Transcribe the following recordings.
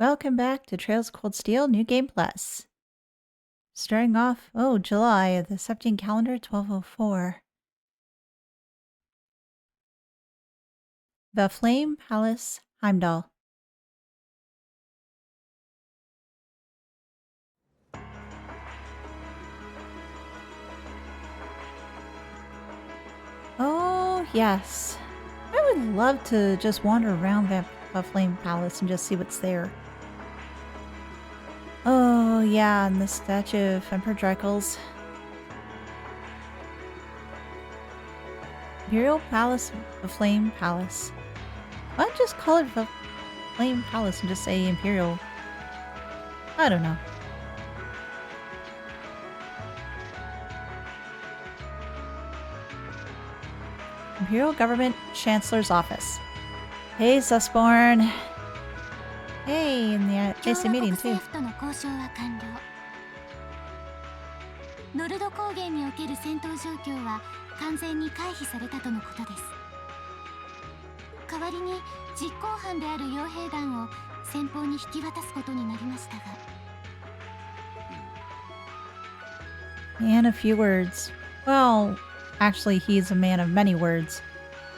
Welcome back to Trails of Cold Steel New Game Plus. Starting off, July, the Septian calendar, 1204. The Flame Palace, Heimdall. Oh, yes. I would love to just wander around that Flame Palace and just see what's there. Oh, yeah, and the statue of Emperor Dracula's. Imperial Palace, the Flame Palace. Why not just call it the Flame Palace and just say Imperial? I don't know. Imperial Government Chancellor's Office. Hey, Susborn. Hey, in the AC meeting too. ノルド高原における戦闘状況は完全に回避されたとのことです。代わりに実行犯である傭兵団を先方に引き渡すことになりましたが。And a few words. Well, actually, he's a man of many words.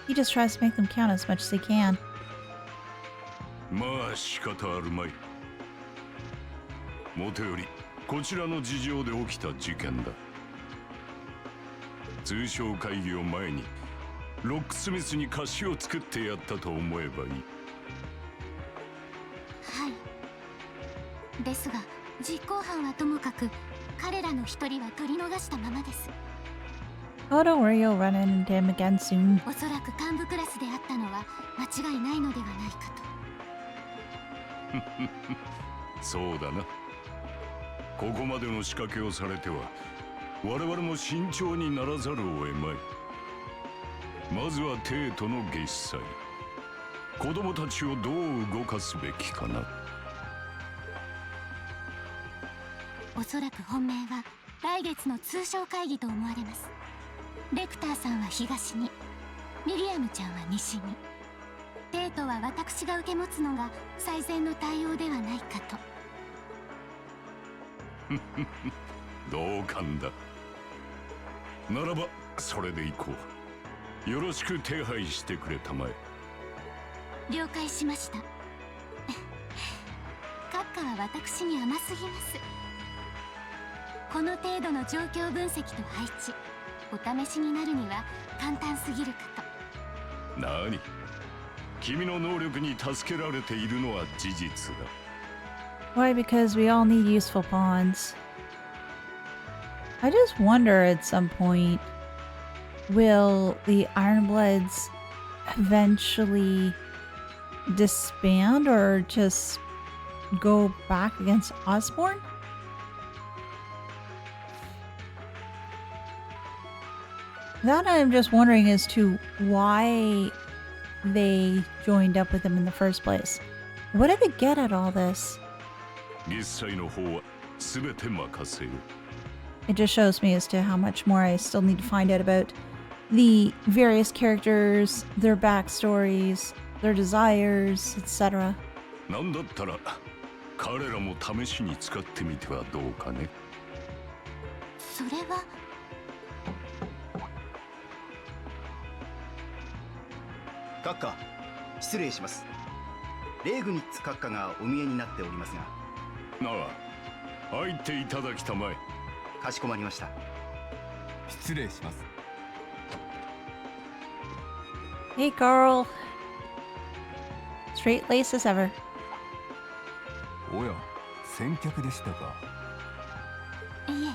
He just tries to make them count as much as he can. まあ仕方あるまい。もとよりこちらの事情で起きた事件だ。通商会議を前にロックスミスに貸しを作ってやったと思えばいい。はい。ですが実行犯はともかく彼らの一人は取り逃したままです。Oh, don't worry, you'll run into him again soon. おそらく幹部クラスであったのは間違いないのではないかと。そうだな。ここまでの仕掛けをされては我々も慎重にならざるを得まい。まずは帝都の月祭。子供たちをどう動かすべきかな。おそらく本命は来月の通商会議と思われます。レクターさんは東に、ミリアムちゃんは西に。帝都は私が受け持つのが最善の対応ではないかと。同感だ。ならばそれで行こう。よろしく手配してくれたまえ。了解しました。閣下は私に甘すぎます。この程度の状況分析と配置、お試しになるには簡単すぎるかと。何？君の能力に助けられているのは事実だ。Why? Because we all need useful pawns. I just wonder at some point, will the Ironbloods eventually disband or just go back against Osborne? That I'm just wondering as to why they joined up with him in the first place. What did they get at all this? It just shows me as to how much more I still need to find out about the various characters, their backstories, their desires, etc. なんだったら彼らも試しに使ってみてはどうかね。それは。閣下、失礼します。レーグニッツ閣下がお見えになっておりますが。なあ、入っていただきたまえ。かしこまりました。失礼します。Hey, Carl. Straight lace as ever. おや、先客でしたか。いえ、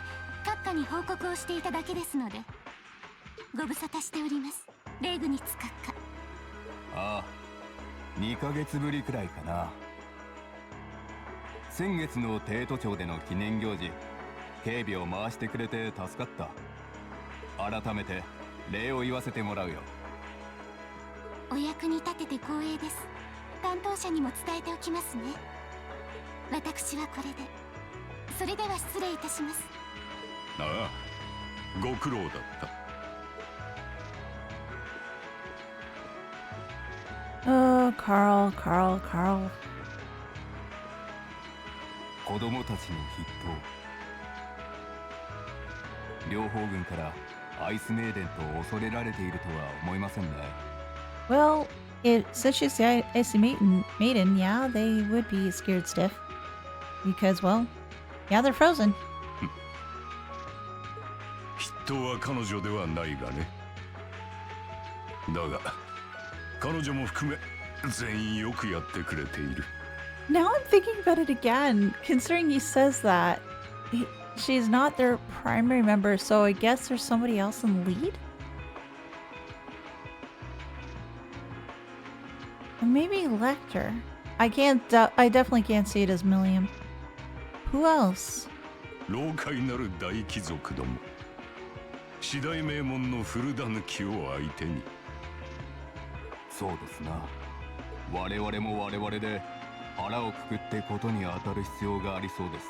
閣下に報告をしていただけですので。ご無沙汰しております。レーグニッツ閣下。ああ、2ヶ月ぶりくらいかな。先月の帝都町での記念行事、警備を回してくれて助かった。改めて礼を言わせてもらうよ。お役に立てて光栄です。担当者にも伝えておきますね。私はこれで。それでは失礼いたします。ああ、ご苦労だった。Oh, Carl. 子供たちの筆頭。両方軍からアイスメイデンと恐れられているとは思いませんね。 Well, such as the Icy Maiden, yeah, they would be scared stiff. Because, well, yeah, they're frozen. 筆頭は彼女ではないがね。だが彼女も含め全員よくやってくれている。 Now I'm thinking about it again, considering he says that. She's not their primary member, so I guess there's somebody else in the lead? Maybe Lecter. I definitely can't see it as Milliam. Who else? 老快なる大貴族ども、四大名門の古田抜きを相手に。そうですな。我々も我々で腹をくくってことに当たる必要がありそうです。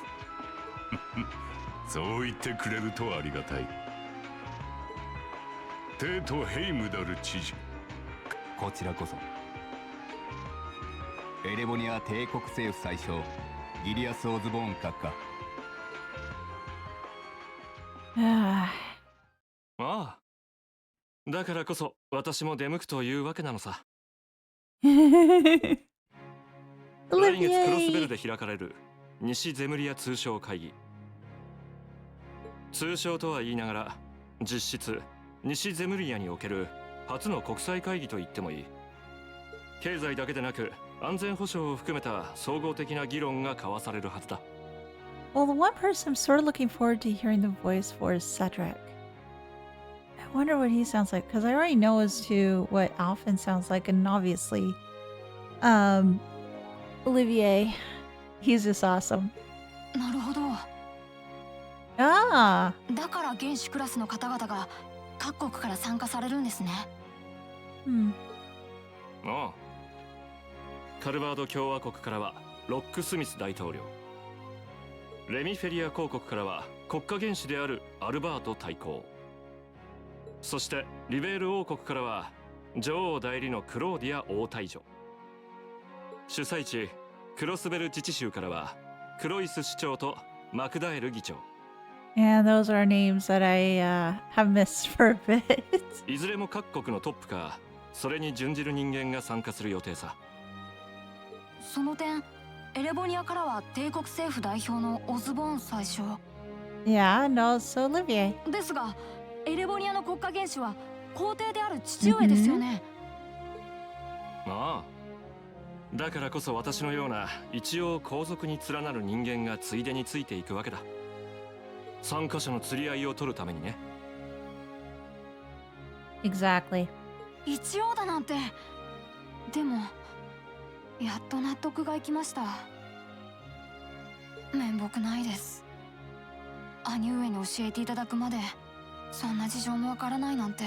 そう言ってくれるとありがたい。テとヘイムダル知事。こちらこそ。エレボニア帝国政府宰相ギリアス・オズボーン閣下。Ah. ああ。だからこそ私も出向くというわけなのさ。来月クロスベル Olivier! で開かれる西ゼムリア通商会議。通商とは言いながら実質西ゼムリアにおける初の国際会議と言ってもいい。経済だけでなく安全保障を含めた総合的な議論が交わされるはずだ。Well, the one person I'm sort of looking forward to hearing the voice for is Cedric. I wonder what he sounds like, because I already know as to what Alphen sounds like, and obviously, Olivier, he's just awesome. なるほど。 Ah! だから原種クラスの方々が各国から参加されるんですね。Hmm. ああ。カルバード共和国からはロック・スミス大統領、レミフェリア公国からは国家元首であるアルバート大公、そしてリベール王国からは女王代理のクローディア王太女、主催地クロスベル自治州からはクロイス市長とマクダエル議長。 And those are names that I have missed for a bit. いずれも各国のトップかそれに準じる人間が参加する予定さ。その点、エレボニアからは帝国政府代表のオズボーン宰相。 Yeah, and also Olivier. ですが、エレボニアの国家元首は皇帝である父上ですよね。ああ。だからこそ私のような一応皇族に連なる人間がついでについていくわけだ。参加者の釣り合いを取るためにね。Exactly. 一応だなんて。でもやっと納得がいきました。面目ないです。兄上に教えていただくまでそんな事情もわからないなんて。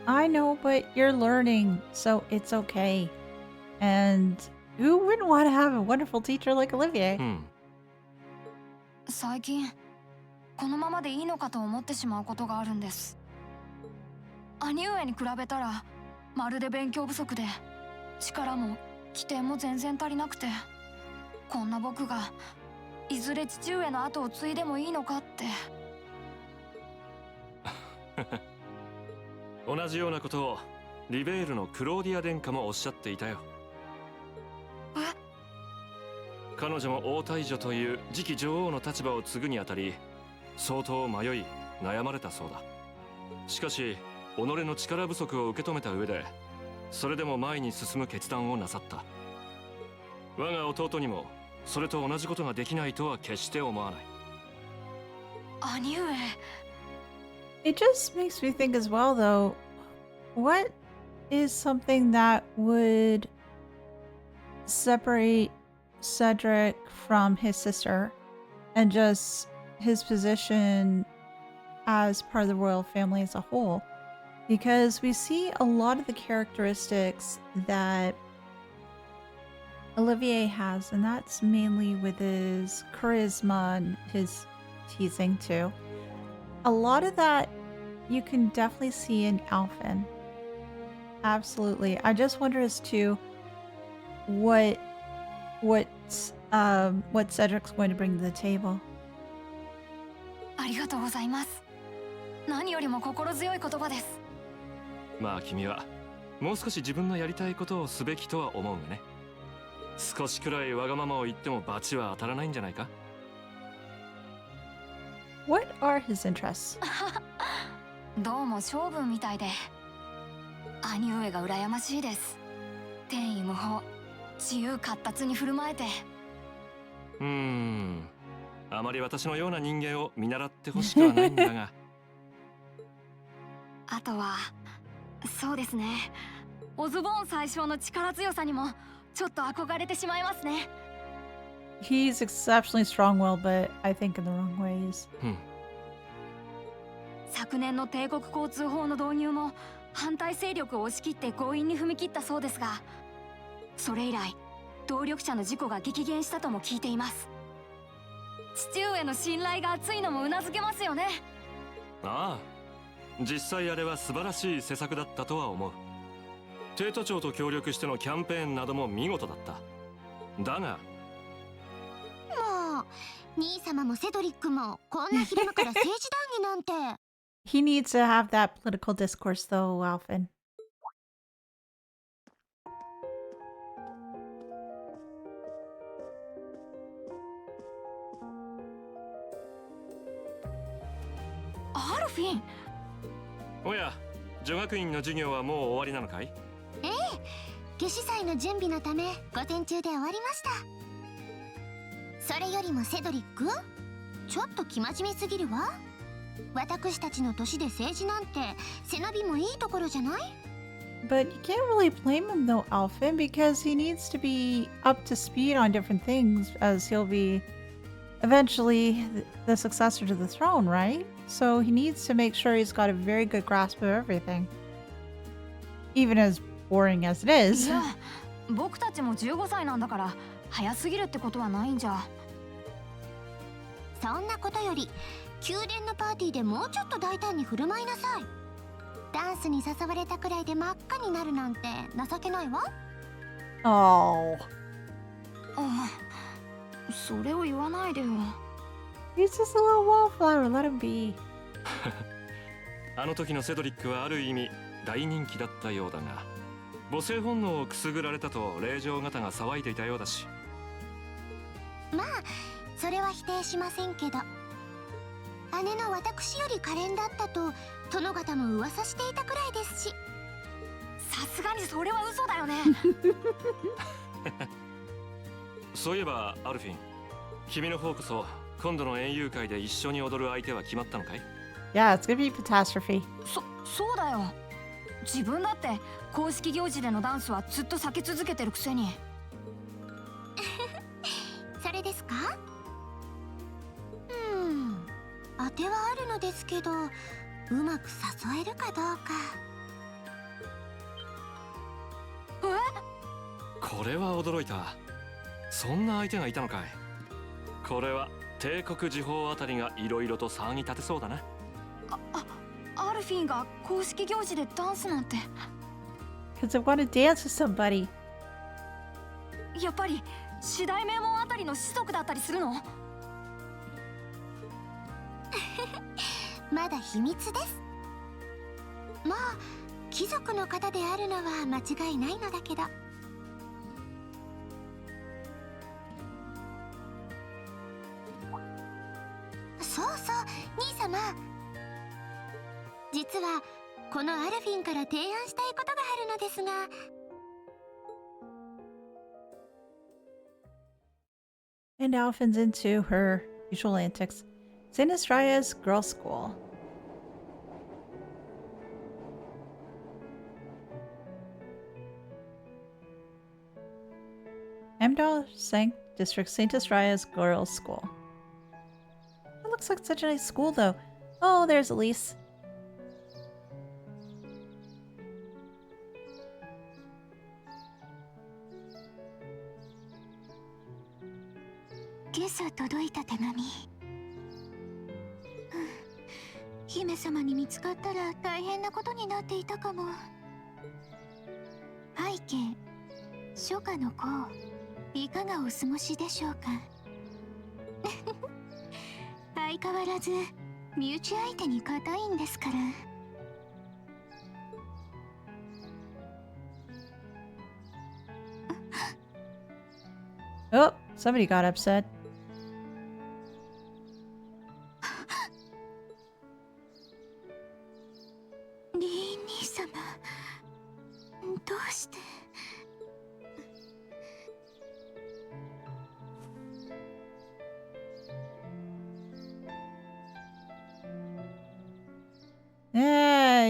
I know, but you're learning, so it's okay. And who wouldn't want to have a wonderful teacher like Olivier? うん。最近このままでいいのかと思ってしまうことがあるんです。兄上に比べたらまるで勉強不足で力も規定も全然足りなくて、こんな僕がいずれ父上の後を継いでもいいのかって。同じようなことをリベールのクローディア殿下もおっしゃっていたよ。彼女も王太女という次期女王の立場を継ぐにあたり相当迷い悩まれたそうだ。しかし己の力不足を受け止めた上でそれでも前に進む決断をなさった。我が弟にもそれと同じことができないとは決して思わない。兄上。 It just makes me think as well, though, what is something that would separate Cedric from his sister and just his position as part of the royal family as a whole? Because we see a lot of the characteristics that Olivier has, and that's mainly with his charisma and his teasing too. A lot of that you can definitely see in Alphen. Absolutely. I just wonder as to what what Cedric's going to bring to the table. ありがとうございます。何よりも心強い言葉です。まあ君はもう少し自分のやりたいことをすべきとは思うがね。少しくらいわがままを言っても罰は当たらないんじゃないか。 What are his interests? どうも性分みたいで、兄上が羨ましいです。天意無法、自由闊達に振る舞えて。あまり私のような人間を見習ってほしくはないんだが。あとはそうですね、オズボーン宰相の力強さにもちょっと憧れてしまいますね。He's exceptionally strong-willed, but I think in the wrong ways. 昨年の帝国交通法の導入も反対勢力を押し切って強引に踏み切ったそうですが、それ以来動力車の事故が激減したとも聞いています。父上の信頼が厚いのもうなずけますよね。ああ、実際あれは素晴らしい施策だったとは思う。帝都庁と協力してのキャンペーンなども見事だった。だがもう兄様もセドリックもこんな昼間から政治談義なんて。He needs to have that political discourse, though, Alfin. アルフィン。おや、女学院の授業はもう終わりなのかい？ええ、夏至祭の準備のため午前中で終わりました。それよりもセドリック、ちょっと生真面目すぎるわ。私たちの年で政治なんて背伸びもいいところじゃない？ But you can't really blame him, though, Alfin, because he needs to be up to speed on different things, as he'll be eventually the successor to the throne, right? So he needs to make sure he's got a very good grasp of everything. Even as boring as it い is. や、僕たちも15歳なんだから早すぎるってことはないんじゃ。そんなことより宮殿のパーティーでもうちょっと大胆に振る舞いなさい。ダンスに誘われたくらいで真っ赤になるなんて情けないわ。Oh. あ、それを言わないでよ。 He's just a little wallflower. Let him be. あの時のセドリックはある意味大人気だったようだが、母性本能をくすぐられたと令嬢方が騒いでいたようだし。まあそれは否定しませんけど、姉の私より可憐だったと殿方も噂していたくらいですし。さすがにそれは嘘だよね。そういえばアルフィン、君の方こそ今度の園遊会で一緒に踊る相手は決まったのかい？ Yeah, it's gonna be catastrophe. そうだよ。自分だって公式行事でのダンスはずっと避け続けてるくせに。それですか？当てはあるのですけど、うまく誘えるかどうか。これは驚いた。そんな相手がいたのかい。これは帝国時報あたりがいろいろと騒ぎ立てそうだな。アルフィンが公式行事でダンスなんて。 Because I want to dance with somebody. やっぱり四大名門あたりの子族だったりするの？まだ秘密です。まあ貴族の方であるのは間違いないのだけど。そうそう、兄様。実はこのアルフィンから提案したいことがあるのですが。And Alfin's into her usual antics. St. Estraya's girls' school. Amdal Sank District St. Estraya's girls' school. It looks like such a nice school, though. Oh, there's Elise. "今朝届いた手紙。姫様に見つかったら大変なことになっていたかも。背景、初夏の子。いかがお過ごしでしょうか。相変わらず身内相手に硬いんですから。Oh, somebody got upset. リーン兄様、どうして。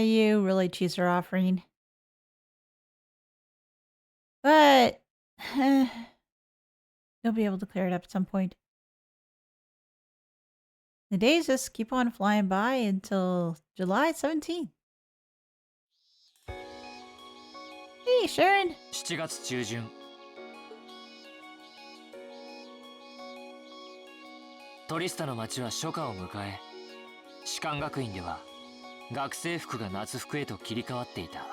You really cheese her offering. But you'll be able to clear it up at some point. The days just keep on flying by until July 17th. Hey, Sharon. 7月中旬、トリスタの町は初夏を迎え、士官学院では学生服が夏服へと切り替わっていた。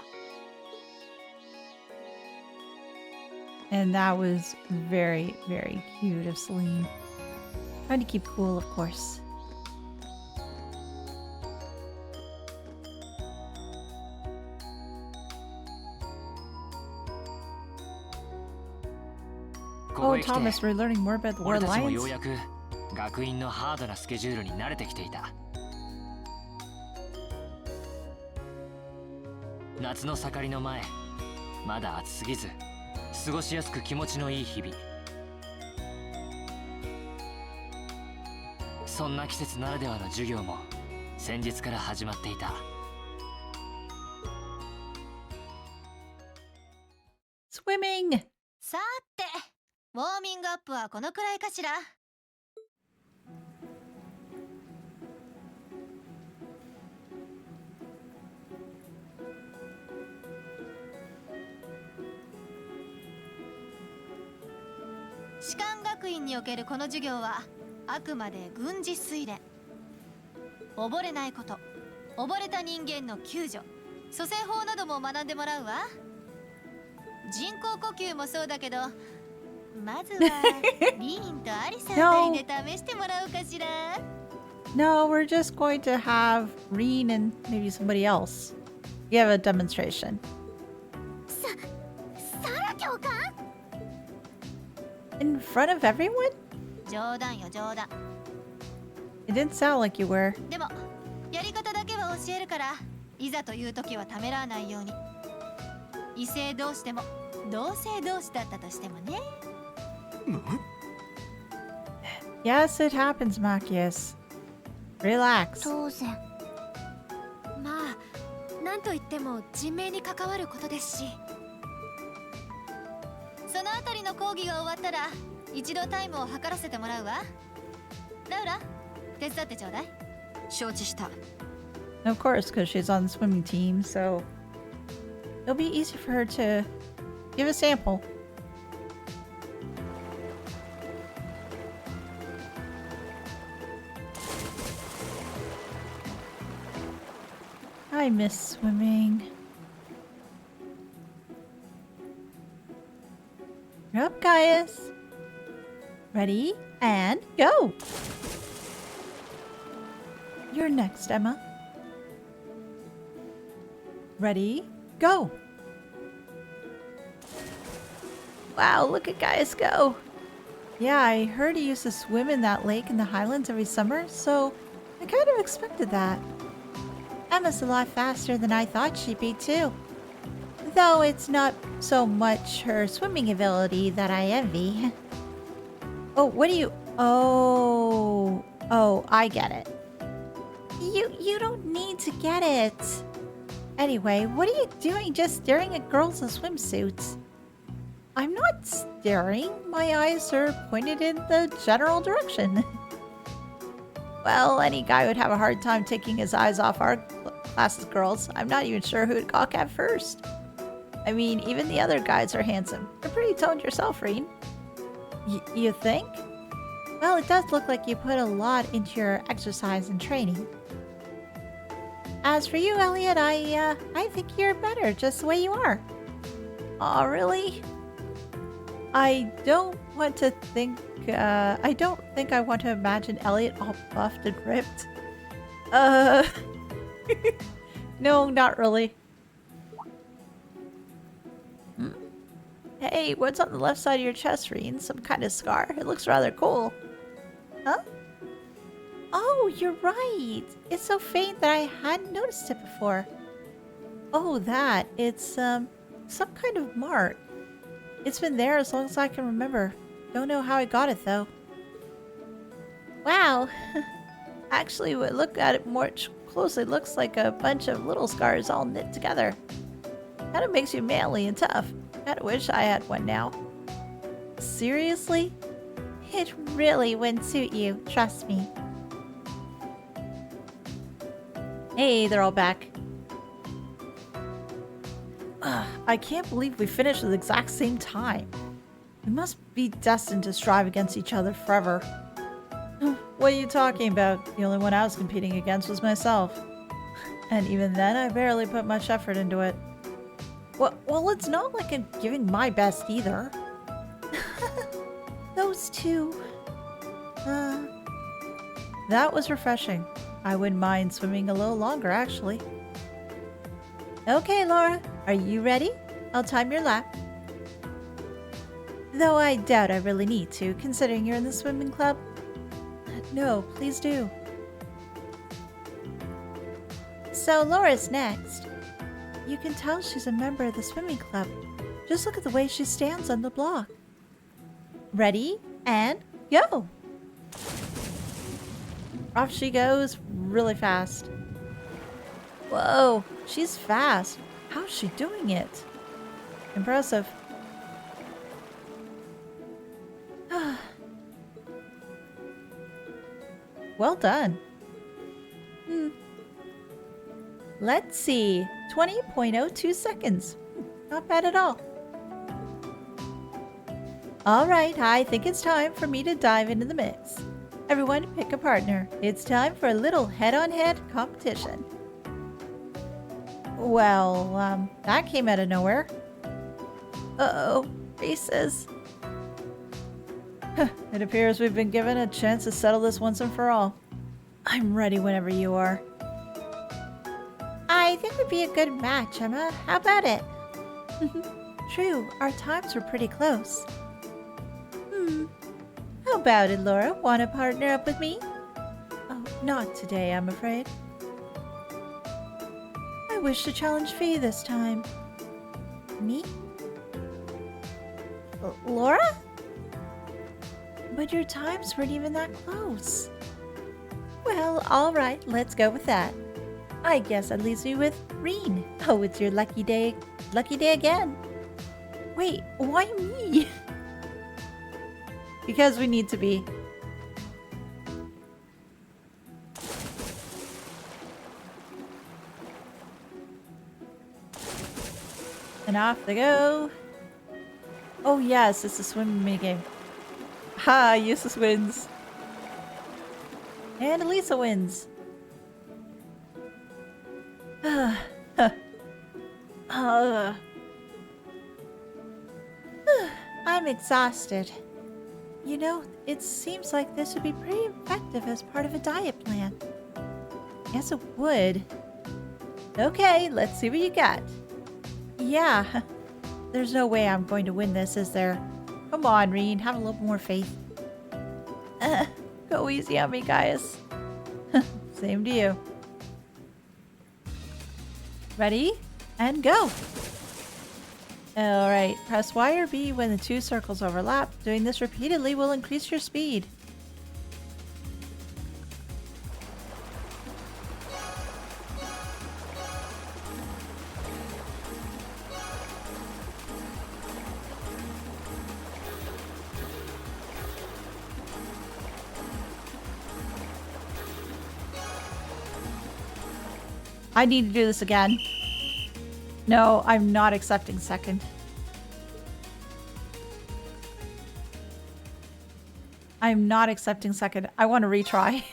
And that was very, very cute of Celine. Trying to keep cool, of course. Oh, Thomas, we're learning more about the War 俺たちも Alliance. ようやく学院のハードなスケジュールに慣れてきていた。夏の盛りの前、まだ暑すぎず過ごしやすく気持ちのいい日々。そんな季節ならではの授業も先日から始まっていた。 Swimming! さて、ウォーミングアップはこのくらいかしら。士官学院におけるこの授業はあくまで軍事推練。溺れないこと、溺れた人間の救助、蘇生法なども学んでもらうわ。人工呼吸もそうだけど、まずはリーンとアリさん二人で試してもらおうかしら。 No, we're just going to have Reen and maybe somebody else give a demonstration. サラ教官 In front of everyone? 冗談よ冗談。 It didn't sound like you were. でもやり方だけは教えるから、いざという時はためらわないように。異性同士でも同性同士だったとしてもね。Yes, it happens, Machias. Relax. 当然。まあなんといっても人命に関わることですし、そのあたりの講義が終わったら一度タイムを測らせてもらうわ。ラウラ、手伝ってちょうだい。承知した。 Of course, because she's on the swimming team, so it'll be easy for her to give a sample. I miss swimming. You're up, Gaius. Ready? And go! You're next, Emma. Ready? Go! Wow, look at Gaius go! Yeah, I heard he used to swim in that lake in the Highlands every summer, so I kind of expected that. Emma's a lot faster than I thought she'd be, too. Though it's not so much her swimming ability that I envy. Oh, what do you... Oh, I get it. You don't need to get it. Anyway, what are you doing just staring at girls in swimsuits? I'm not staring. My eyes are pointed in the general direction. Well, any guy would have a hard time taking his eyes off our class's girls. I'm not even sure who'd gawk at first. I mean, even the other guys are handsome. You're pretty toned yourself, Reen. You think? Well, it does look like you put a lot into your exercise and training. As for you, Elliot, I think you're better just the way you are. Aw, really? I don't want to think, I don't think I want to imagine Elliot all buffed and ripped. No, not really. Hey, what's on the left side of your chest, Reen? Some kind of scar? It looks rather cool. Huh? Oh, you're right. It's so faint that I hadn't noticed it before. Oh, that. It's, some kind of mark. It's been there as long as I can remember. Don't know how I got it, though. Wow. Actually, when I look at it more closely, it looks like a bunch of little scars all knit together. Kind of makes you manly and tough. Kinda wish I had one now. Seriously? It really wouldn't suit you, trust me. Hey, they're all back. I can't believe we finished at the exact same time. We must be destined to strive against each other forever. What are you talking about? The only one I was competing against was myself. And even then, I barely put much effort into it. Well, it's not like I'm giving my best either. Those two. That was refreshing. I wouldn't mind swimming a little longer, actually. Okay, Laura, are you ready? I'll time your lap. Though I doubt I really need to, considering you're in the swimming club. No, please do. So Laura's next. You can tell she's a member of the swimming club. Just look at the way she stands on the block. Ready, and go! Off she goes really fast. Whoa, she's fast. How's she doing it? Impressive. Well done. Let's see. 20.02 seconds. Not bad at all. Alright, I think it's time for me to dive into the mix. Everyone pick a partner. It's time for a little head-on-head competition. Well, that came out of nowhere. Uh-oh, races. It appears we've been given a chance to settle this once and for all. I'm ready whenever you are. I think it would be a good match, Emma. How about it? True, our times were pretty close. How about it, Laura? Want to partner up with me? Oh, not today, I'm afraid. I wish to challenge Fie this time. Me? Laura? But your times weren't even that close. Well, alright, let's go with that. I guess that leaves me with Reen. Oh, it's your lucky day again. Wait, why me? Because we need to be. And off they go. Oh yes, it's a swimming minigame. Ha, Eustace wins. And Elisa wins. I'm exhausted. You know, it seems like this would be pretty effective as part of a diet plan. Yes, it would. Okay, let's see what you got. Yeah, there's no way I'm going to win this, is there? Come on, Reen, have a little more faith. Go easy on me, guys. Same to you. Ready? And go! Alright, press Y or B when the two circles overlap. Doing this repeatedly will increase your speed. I need to do this again. No, I'm not accepting second. I'm not accepting second. I want to retry.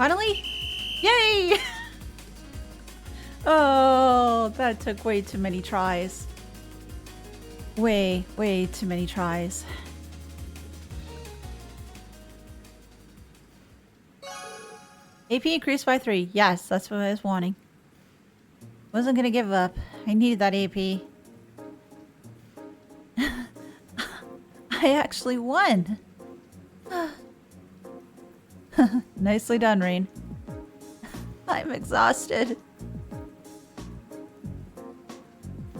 Finally? Yay! Oh, that took way too many tries. Way too many tries. AP increased by 3. Yes, that's what I was wanting. Wasn't gonna give up. I needed that AP. I actually won. Nicely done, Rain. I'm exhausted.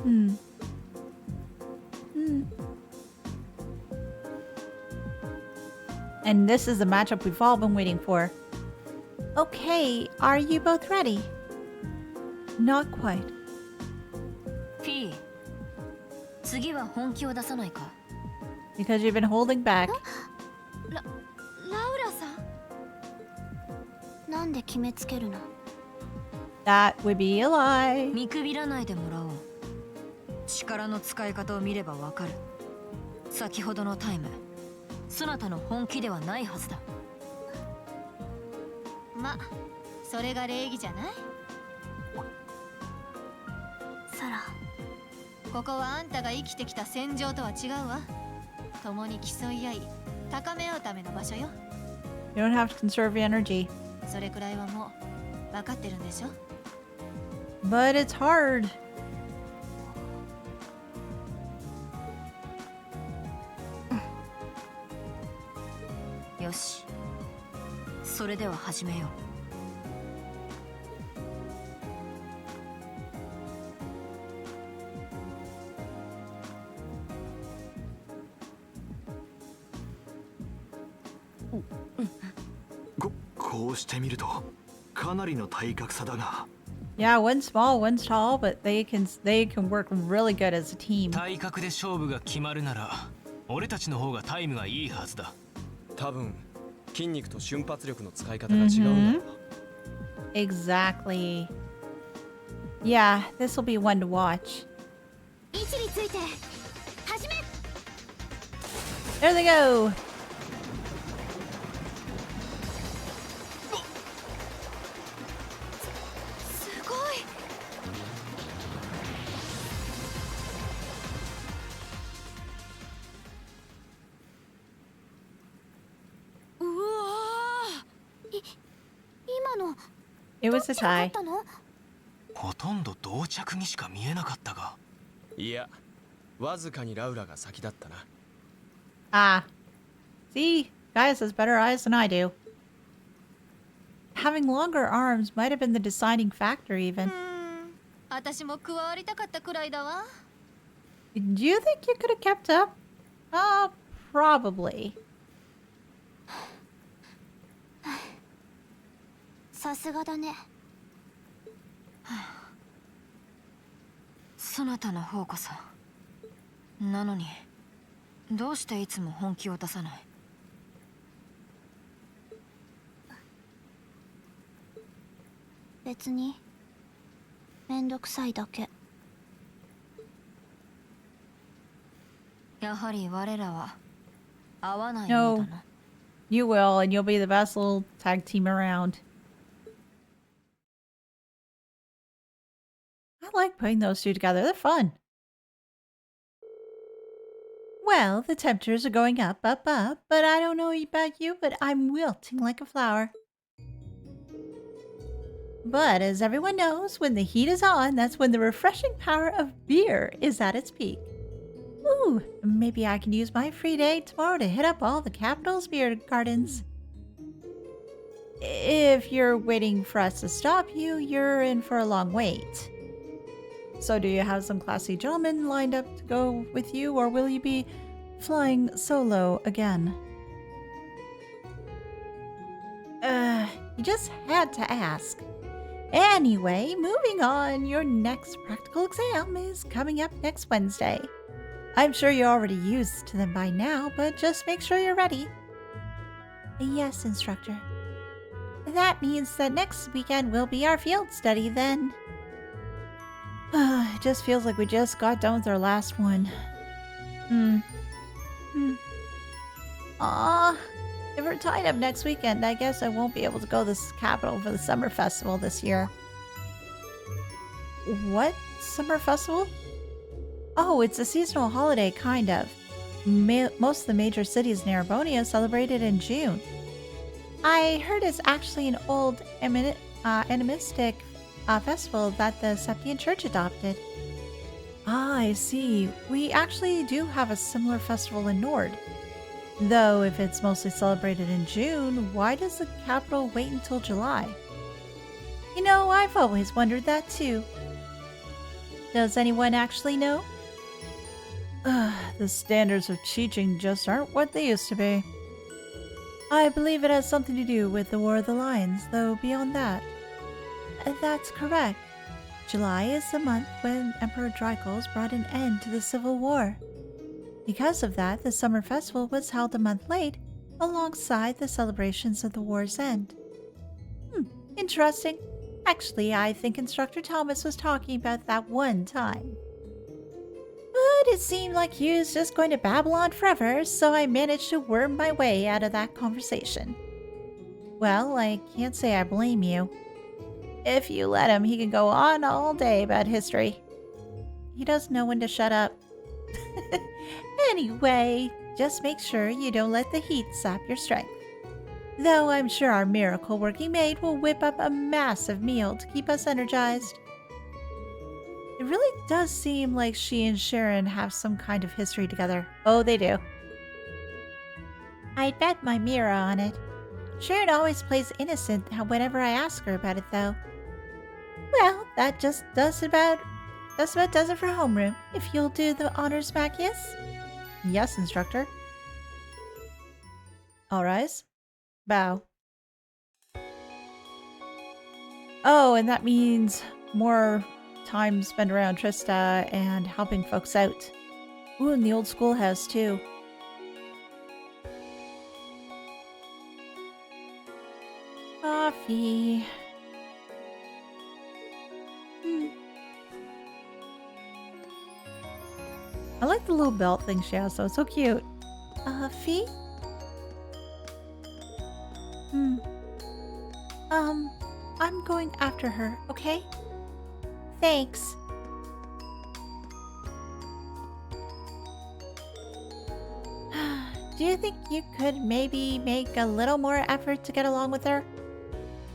And this is the matchup we've all been waiting for. Okay, are you both ready? Not quite. フィー、次は本気を出さないか。 Because you've been holding back. ラウラさん。なんで決めつけるの？ That would be a lie. 見くびらないでもらおう。力の使い方を見ればわかる。先ほどのタイム、そなたの本気ではないはずだ。ま、それが礼儀じゃない？サラ。ここはあんたが生きてきた戦場とは違うわ。共に競い合い、高め合うための場所よ。You don't have to conserve your energy. それくらいはもう分かってるんでしょ？ But it's hard. よし。それでは始めよう。こうしてみるとかなりの体格差だが。Yeah, one's small, one's tall, but they can work really good as a team. 体格で勝負が決まるなら俺たちの方がタイムがいいはずだ。多分筋肉と瞬発力の使い方が違うんだろう。Exactly. Yeah, this will be one to watch. 位置について始め。 There they go. すごい。うわー。今の It was a 勝 tie. ったの？ほとんど同着にしか見えなかったが。いや、わずかにラウラが先だったな。Ah. See? Gaius has better eyes than I do. Having longer arms might have been the deciding factor even. 私も加わりたかったくらいだわ。 Do you think you could have kept up? Probably. さすがだね。そなたの方こそ。なのに、どうしていつも本気を出さない？別にめんどくさいだけ。やはり我らは合わないようだ No. な。You will, and you'll be the best little tag team around. I like putting those two together. They're fun. Well, the temperatures are going up, but I don't know about you, but I'm wilting like a flower. But as everyone knows, when the heat is on, that's when the refreshing power of beer is at its peak. Ooh, maybe I can use my free day tomorrow to hit up all the capital's beer gardens. If you're waiting for us to stop you, you're in for a long wait. So do you have some classy gentlemen lined up to go with you, or will you be flying solo again? You just had to ask. Anyway, moving on, your next practical exam is coming up next Wednesday. I'm sure you're already used to them by now, but just make sure you're ready. Yes, instructor. That means that next weekend will be our field study then. It just feels like we just got done with our last one. Aw, If we're tied up next weekend, I guess I won't be able to go to the capital for the summer festival this year. What? Summer festival? Oh, it's a seasonal holiday, kind of. Most of the major cities in Erebonia celebrate it in June. I heard it's actually an old animistic festival that the Septian Church adopted. Ah, I see. We actually do have a similar festival in Nord. Though if it's mostly celebrated in June, why does the capital wait until July? You know, I've always wondered that too. Does anyone actually know? The standards of teaching just aren't what they used to be. I believe it has something to do with the War of the Lions, though beyond that. That's correct. July is the month when Emperor Drykos brought an end to the Civil War. Because of that, the summer festival was held a month late, alongside the celebrations of the war's end. Interesting. Actually, I think Instructor Thomas was talking about that one time. But it seemed like he was just going to babble on forever, so I managed to worm my way out of that conversation. Well, I can't say I blame you. If you let him, he can go on all day about history. He doesn't know when to shut up. Anyway, just make sure you don't let the heat sap your strength. Though I'm sure our miracle-working maid will whip up a massive meal to keep us energized. It really does seem like she and Sharon have some kind of history together. Oh, they do. I'd bet my mirror on it. Sharon always plays innocent whenever I ask her about it, though. Well, that just does about does it for homeroom. If you'll do the honors, Macius? Yes, instructor. All rise. Bow. Oh, and that means more time spent around Trista and helping folks out. Ooh, and the old schoolhouse too. Coffee. I like the little belt thing she has, though. It's so cute. Fie? I'm going after her, okay? Thanks. Do you think you could maybe make a little more effort to get along with her?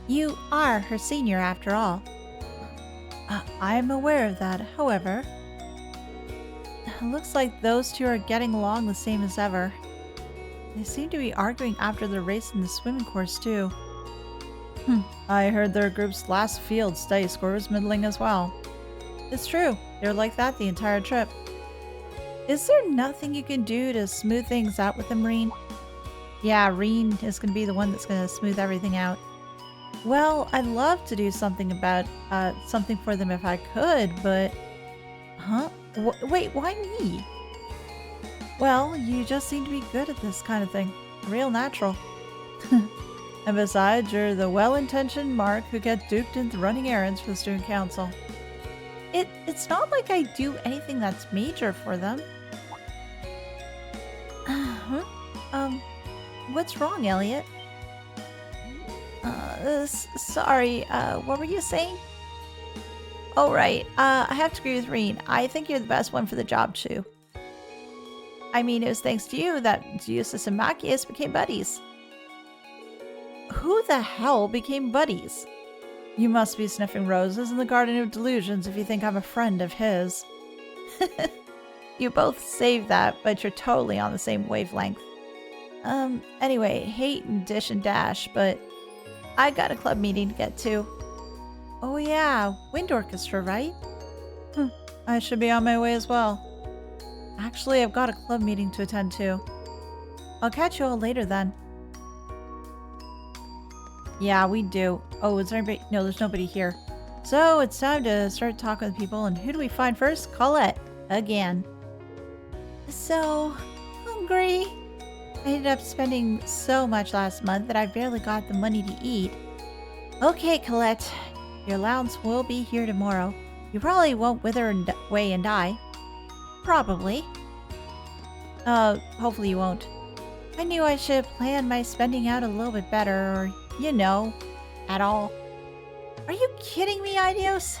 You are her senior, after all. I'm aware of that, however. It looks like those two are getting along the same as ever. They seem to be arguing after the race in the swimming course, too. I heard their group's last field study score was middling as well. It's true, they're like that the entire trip. Is there nothing you can do to smooth things out with them, Reen? Yeah, Reen is going to be the one that's going to smooth everything out. Well, I'd love to do something about, something for them if I could, but... Huh? Wait, why me? Well, you just seem to be good at this kind of thing. Real natural. And besides, you're the well-intentioned Mark who gets duped into running errands for the student council. It's not like I do anything that's major for them. What's wrong, Elliot? Sorry, what were you saying? Oh, right. I have to agree with Reen. I think you're the best one for the job, too. I mean, it was thanks to you that Eustace and Macius became buddies. Who the hell became buddies? You must be sniffing roses in the Garden of Delusions if you think I'm a friend of his. You both saved that, but you're totally on the same wavelength. Anyway, hate and dish and dash, but I got a club meeting to get to. Oh yeah, wind orchestra, right? I should be on my way as well. Actually, I've got a club meeting to attend to. I'll catch you all later then. Yeah, we do. Oh, is there anybody? No, there's nobody here. So it's time to start talking with people, and who do we find first? Colette. Again. So hungry. I ended up spending so much last month that I barely got the money to eat. Okay, Colette. Your allowance will be here tomorrow. You probably won't wither away and die. Probably. Hopefully you won't. I knew I should have planned my spending out a little bit better, or, at all. Are you kidding me, Idios?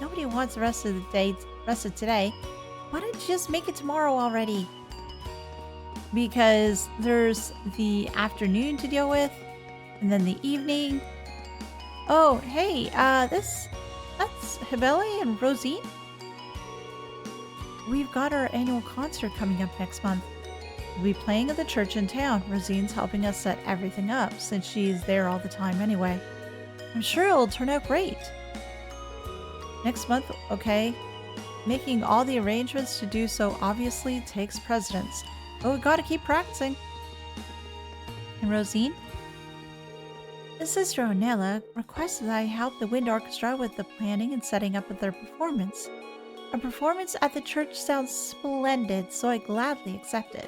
Nobody wants the rest of today. Why don't you just make it tomorrow already? Because there's the afternoon to deal with, and then the evening. Oh, hey, that's Hibele and Rosine. We've got our annual concert coming up next month. We'll be playing at the church in town. Rosine's helping us set everything up since she's there all the time anyway. I'm sure it'll turn out great. Next month, okay. Making all the arrangements to do so obviously takes precedence. But we gotta keep practicing. And Rosine? Sister Onella requested that I help the Wind Orchestra with the planning and setting up of their performance. A performance at the church sounds splendid, so I gladly accepted.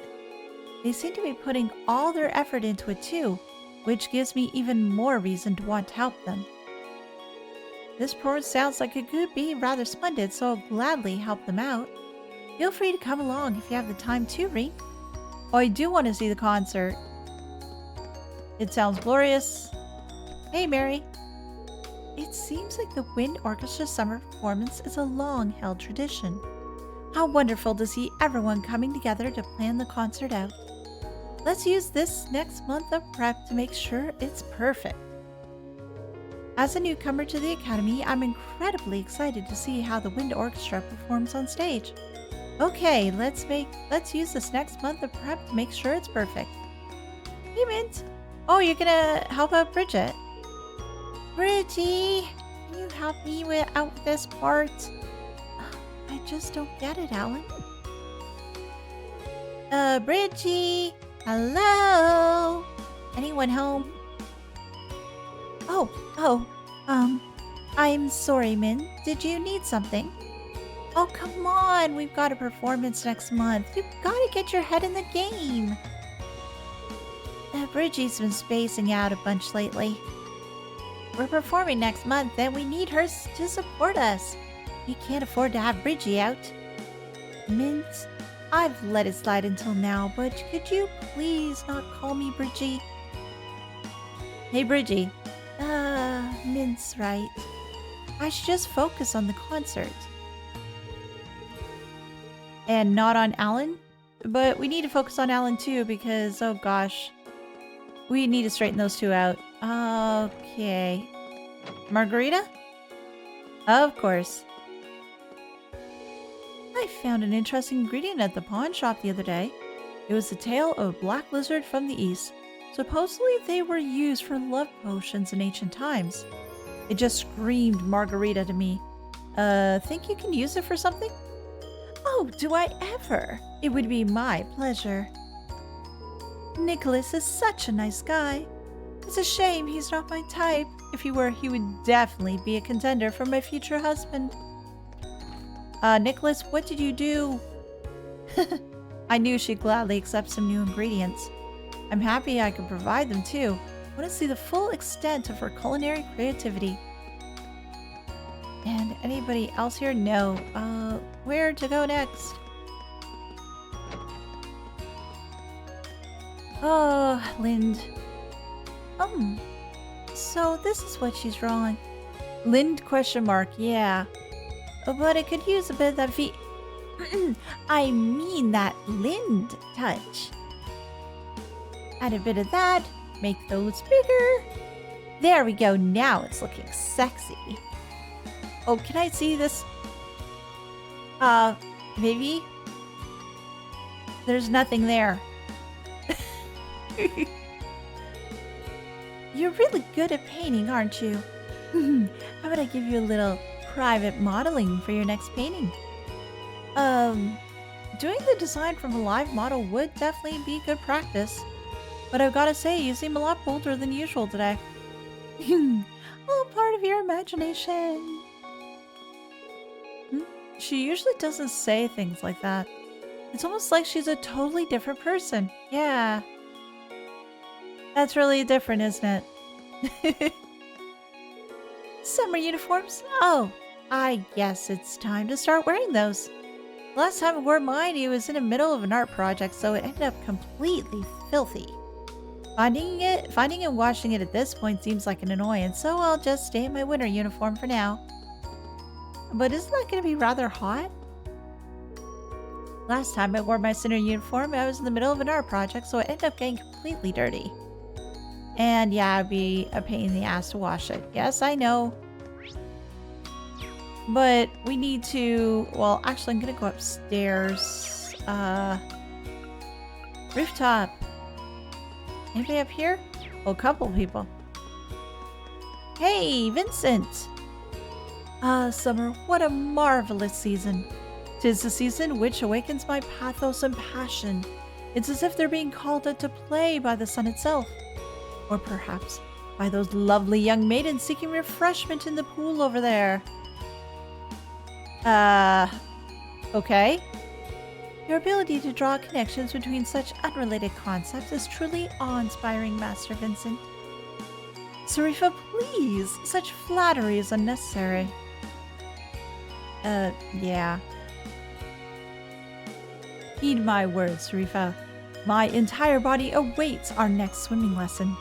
They seem to be putting all their effort into it too, which gives me even more reason to want to help them. This performance sounds like it could be rather splendid, so I'll gladly help them out. Feel free to come along if you have the time too, Ree. Oh, I do want to see the concert. It sounds glorious. Hey, Mary. It seems like the Wind Orchestra summer performance is a long-held tradition. How wonderful to see everyone coming together to plan the concert out. Let's use this next month of prep to make sure it's perfect. As a newcomer to the Academy, I'm incredibly excited to see how the Wind Orchestra performs on stage. Okay, let's use this next month of prep to make sure it's perfect. Hey, Mint. Oh, you're gonna help out Bridget? Bridgie, can you help me out with this part? I just don't get it, Alan. Bridgie, hello? Anyone home? I'm sorry, Min. Did you need something? Oh, come on. We've got a performance next month. You've got to get your head in the game. Bridgie's been spacing out a bunch lately. We're performing next month and we need her to support us. We can't afford to have Bridgie out. Mint, I've let it slide until now, but could you please not call me Bridgie? Hey, Bridgie. Mint's right. I should just focus on the concert. And not on Alan? But we need to focus on Alan too because, oh gosh. We need to straighten those two out. Okay. Margarita? Of course. I found an interesting ingredient at the pawn shop the other day. It was the tail of a black lizard from the east. Supposedly they were used for love potions in ancient times. It just screamed Margarita to me. Think you can use it for something? Oh, do I ever? It would be my pleasure. Nicholas is such a nice guy. It's a shame he's not my type. If he were, he would definitely be a contender for my future husband. Nicholas, what did you do? I knew she'd gladly accept some new ingredients. I'm happy I could provide them too. I want to see the full extent of her culinary creativity. And anybody else here? No. Where to go next? Oh, Lind. So this is what she's drawing. Lind question mark, yeah. But I could use a bit of that I mean that Lind touch. Add a bit of that, make those bigger. There we go, now it's looking sexy. Oh, can I see this? Maybe? There's nothing there. You're really good at painting, aren't you? How about I give you a little private modeling for your next painting? Doing the design from a live model would definitely be good practice. But I've got to say, you seem a lot bolder than usual today. All part of your imagination. She usually doesn't say things like that. It's almost like she's a totally different person. Yeah. That's really different, isn't it? Summer uniforms? Oh, I guess it's time to start wearing those. Last time I wore mine, it was in the middle of an art project, so it ended up completely filthy. Finding and washing it at this point seems like an annoyance, so I'll just stay in my winter uniform for now. But isn't that going to be rather hot? Last time I wore my center uniform, I was in the middle of an art project, so it ended up getting completely dirty. And yeah, it'd be a pain in the ass to wash it. Yes, I know. But we need to... Well, actually, I'm going to go upstairs. Rooftop. Anybody up here? Oh, a couple people. Hey, Vincent! Summer, what a marvelous season. 'Tis the season which awakens my pathos and passion. It's as if they're being called out to play by the sun itself. Or perhaps by those lovely young maidens seeking refreshment in the pool over there. Okay. Your ability to draw connections between such unrelated concepts is truly awe-inspiring, Master Vincent. Sarifa, please! Such flattery is unnecessary. Yeah. Heed my words, Sarifa. My entire body awaits our next swimming lesson.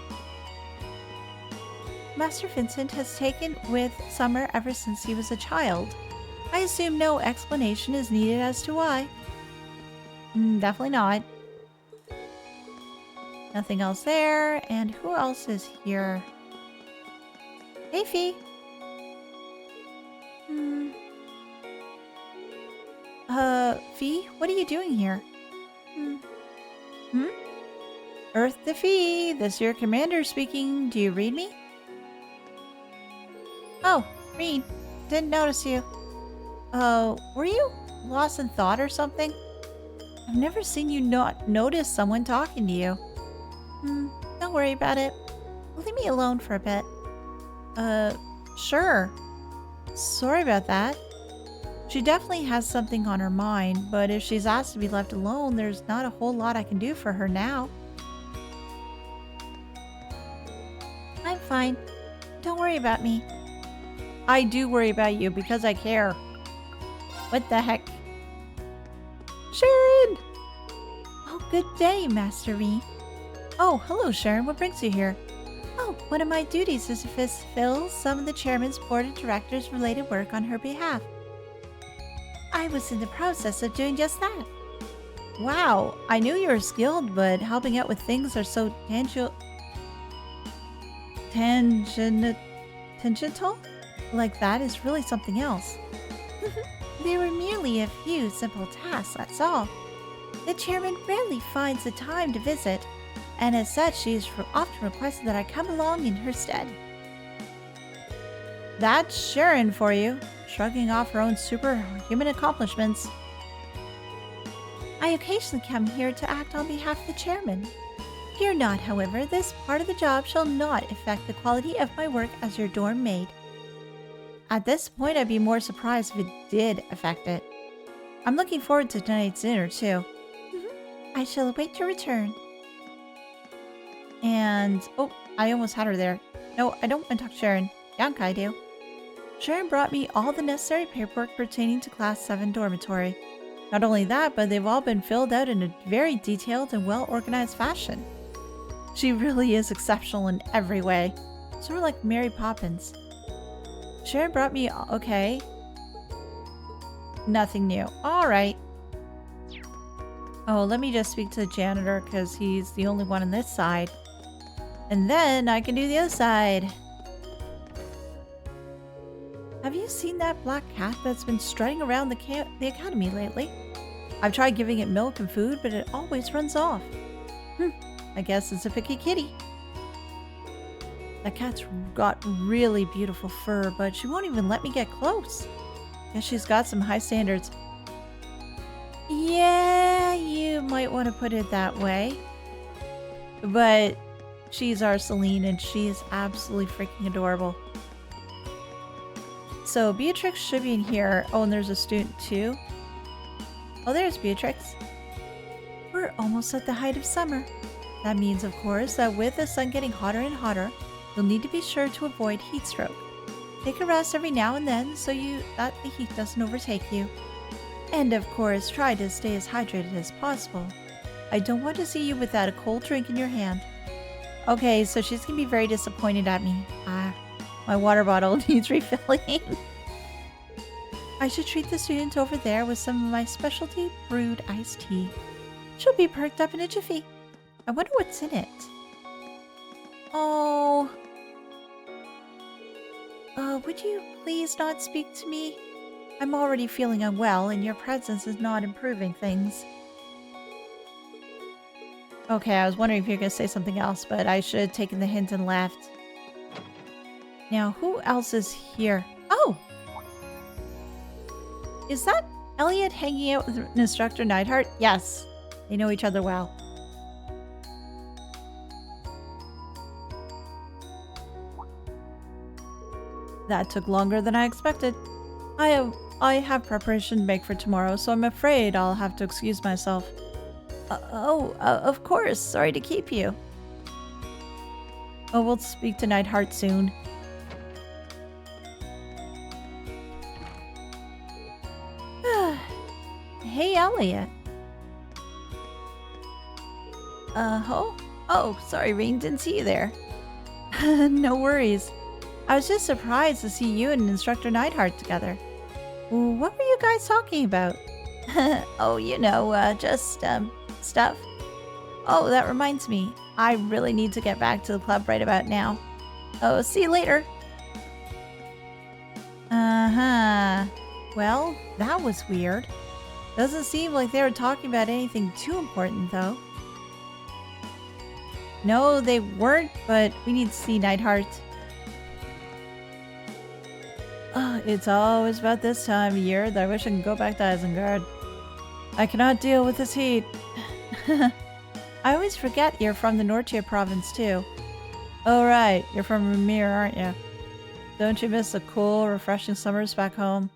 Master Vincent has taken with Summer ever since he was a child. I assume no explanation is needed as to why. Definitely not. Nothing else there. And who else is here? Hey, Fie. Fie, what are you doing here? Earth to Fie, this your commander speaking. Do you read me? Oh, read. Didn't notice you. Were you lost in thought or something? I've never seen you not notice someone talking to you. Don't worry about it. Leave me alone for a bit. Sure. Sorry about that. She definitely has something on her mind, but if she's asked to be left alone, there's not a whole lot I can do for her now. I'm fine. Don't worry about me. I do worry about you because I care. What the heck? Sharon! Oh, good day, Master Reed. Oh, hello, Sharon. What brings you here? Oh, one of my duties is to fulfill some of the chairman's board of directors' related work on her behalf. I was in the process of doing just that. Wow, I knew you were skilled, but helping out with things are so tangential like that is really something else. They were merely a few simple tasks, that's all. The chairman rarely finds the time to visit, and as such, she is often requested that I come along in her stead. That's Sharon for you, shrugging off her own superhuman accomplishments. I occasionally come here to act on behalf of the chairman. Fear not, however, this part of the job shall not affect the quality of my work as your dorm maid. At this point, I'd be more surprised if it did affect it. I'm looking forward to tonight's dinner, too. I shall await your return. And... oh, I almost had her there. No, I don't want to talk to Sharon. Yanka, I do. Sharon brought me all the necessary paperwork pertaining to Class 7 dormitory. Not only that, but they've all been filled out in a very detailed and well-organized fashion. She really is exceptional in every way. Sort of like Mary Poppins. Sharon brought me... okay. Nothing new. Alright. Oh, let me just speak to the janitor because he's the only one on this side. And then I can do the other side. Have you seen that black cat that's been strutting around the academy lately? I've tried giving it milk and food, but it always runs off. I guess it's a picky kitty. That cat's got really beautiful fur, but she won't even let me get close. Guess she's got some high standards. Yeah, you might want to put it that way. But she's our Celine, and she is absolutely freaking adorable. So Beatrix should be in here. Oh, and there's a student too. Oh, there's Beatrix. We're almost at the height of summer. That means, of course, that with the sun getting hotter and hotter, you'll need to be sure to avoid heat stroke. Take a rest every now and then so that the heat doesn't overtake you. And of course, try to stay as hydrated as possible. I don't want to see you without a cold drink in your hand. Okay, so she's gonna be very disappointed at me. My water bottle needs refilling. I should treat the student over there with some of my specialty brewed iced tea. She'll be perked up in a jiffy. I wonder what's in it. Oh. Would you please not speak to me? I'm already feeling unwell and your presence is not improving things. Okay, I was wondering if you were going to say something else, but I should have taken the hint and left. Now, who else is here? Oh! Is that Elliot hanging out with Instructor Neidhart? Yes. They know each other well. That took longer than I expected. I have preparation to make for tomorrow, so I'm afraid I'll have to excuse myself. Of course. Sorry to keep you. Oh, we'll speak to Neidhart soon. Hey, Elliot. Oh, sorry, Rain, didn't see you there. No worries. I was just surprised to see you and Instructor Neidhart together. What were you guys talking about? Oh, you know, just, stuff. Oh, that reminds me. I really need to get back to the club right about now. Oh, see you later. Well, that was weird. Doesn't seem like they were talking about anything too important, though. No, they weren't, but we need to see Neidhart. It's always about this time of year that I wish I could go back to Isengard. I cannot deal with this heat. I always forget you're from the Nortia province, too. Oh, right. You're from Ramir, aren't you? Don't you miss the cool, refreshing summers back home?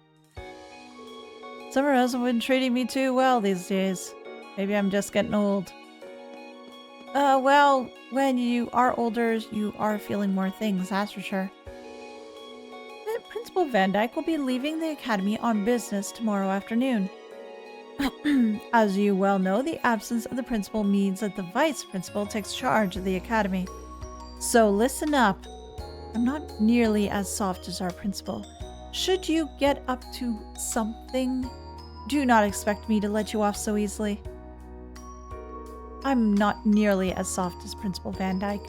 Summer hasn't been treating me too well these days. Maybe I'm just getting old. Well, when you are older, you are feeling more things, that's for sure. Principal Van Dyke will be leaving the academy on business tomorrow afternoon. As you well know, the absence of the principal means that the vice principal takes charge of the academy. So listen up. I'm not nearly as soft as our principal. Should you get up to something, do not expect me to let you off so easily. I'm not nearly as soft as Principal Van Dyke.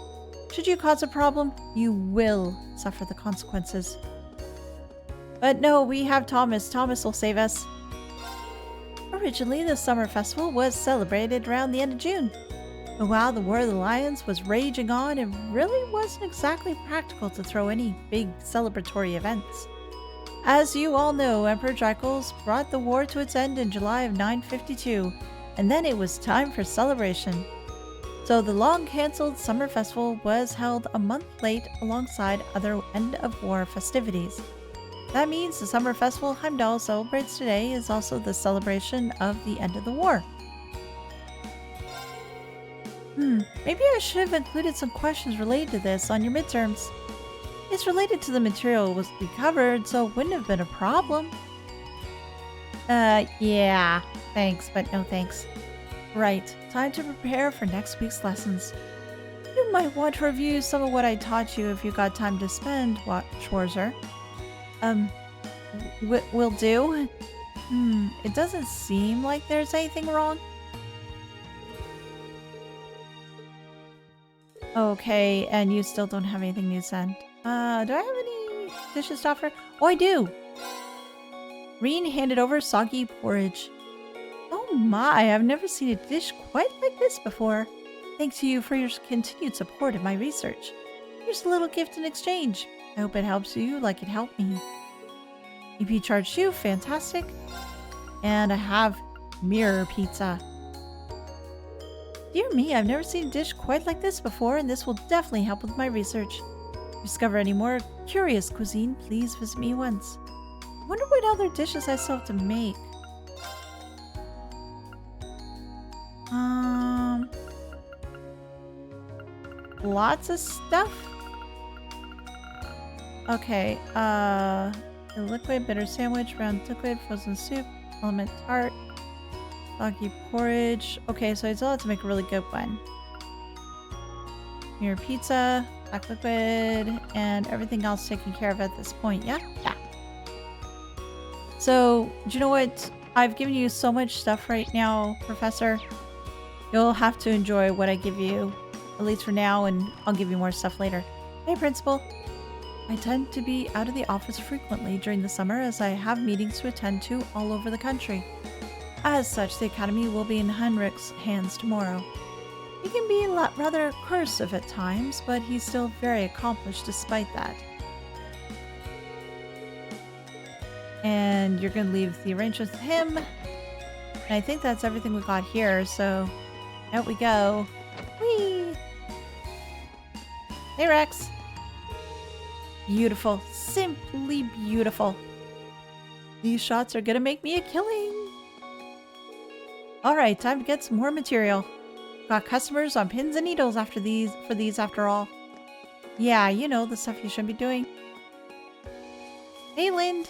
Should you cause a problem, you will suffer the consequences. But no, we have Thomas. Thomas will save us. Originally, the summer festival was celebrated around the end of June. But while the War of the Lions was raging on, it really wasn't exactly practical to throw any big celebratory events. As you all know, Emperor Dracols brought the war to its end in July of 952, and then it was time for celebration. So the long-cancelled summer festival was held a month late alongside other end-of-war festivities. That means the summer festival Heimdall celebrates today is also the celebration of the end of the war. Maybe I should have included some questions related to this on your midterms. It's related to the material we covered, so it wouldn't have been a problem. Yeah, thanks, but no thanks. Right, time to prepare for next week's lessons. You might want to review some of what I taught you if you got time to spend, Schwarzer. Will do. It doesn't seem like there's anything wrong. Okay, and you still don't have anything new to send. Do I have any dishes to offer? Oh, I do! Reen handed over soggy porridge. Oh my, I've never seen a dish quite like this before. Thanks to you for your continued support of my research. Here's a little gift in exchange. I hope it helps you like it helped me. EP charged you, fantastic. And I have mirror pizza. Dear me, I've never seen a dish quite like this before, and this will definitely help with my research. If you discover any more curious cuisine, please visit me once. I wonder what other dishes I still have to make. Lots of stuff? Okay, a liquid bitter sandwich, round liquid, frozen soup. element tart, soggy porridge. Okay, so I still have to make a really good one. Your pizza, black liquid, and everything else taken care of at this point. Yeah? Yeah. So, do you know what? I've given you so much stuff right now, Professor. You'll have to enjoy what I give you, at least for now, and I'll give you more stuff later. Hey, Principal. I tend to be out of the office frequently during the summer as I have meetings to attend to all over the country. As such, the Academy will be in Heinrich's hands tomorrow. He can be rather cursive at times, but he's still very accomplished despite that. And you're going to leave the arrangements with him. And I think that's everything we got here, so out we go. Whee! Hey, Rex. Beautiful. Simply beautiful. These shots are going to make me a killing. Alright, time to get some more material. Got customers on pins and needles for these after all. Yeah, you know, the stuff you shouldn't be doing. Hey, Lind.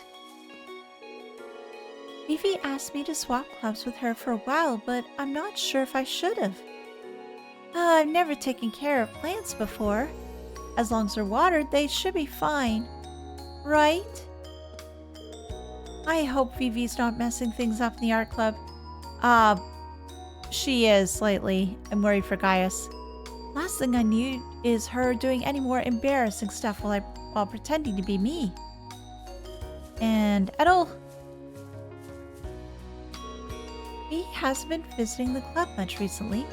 Fifi asked me to swap clubs with her for a while, but I'm not sure if I should have. I've never taken care of plants before. As long as they're watered, they should be fine. Right? I hope Vivi's not messing things up in the art club. She is slightly. I'm worried for Gaius. Last thing I need is her doing any more embarrassing stuff while pretending to be me. And Edel. He hasn't been visiting the club much recently.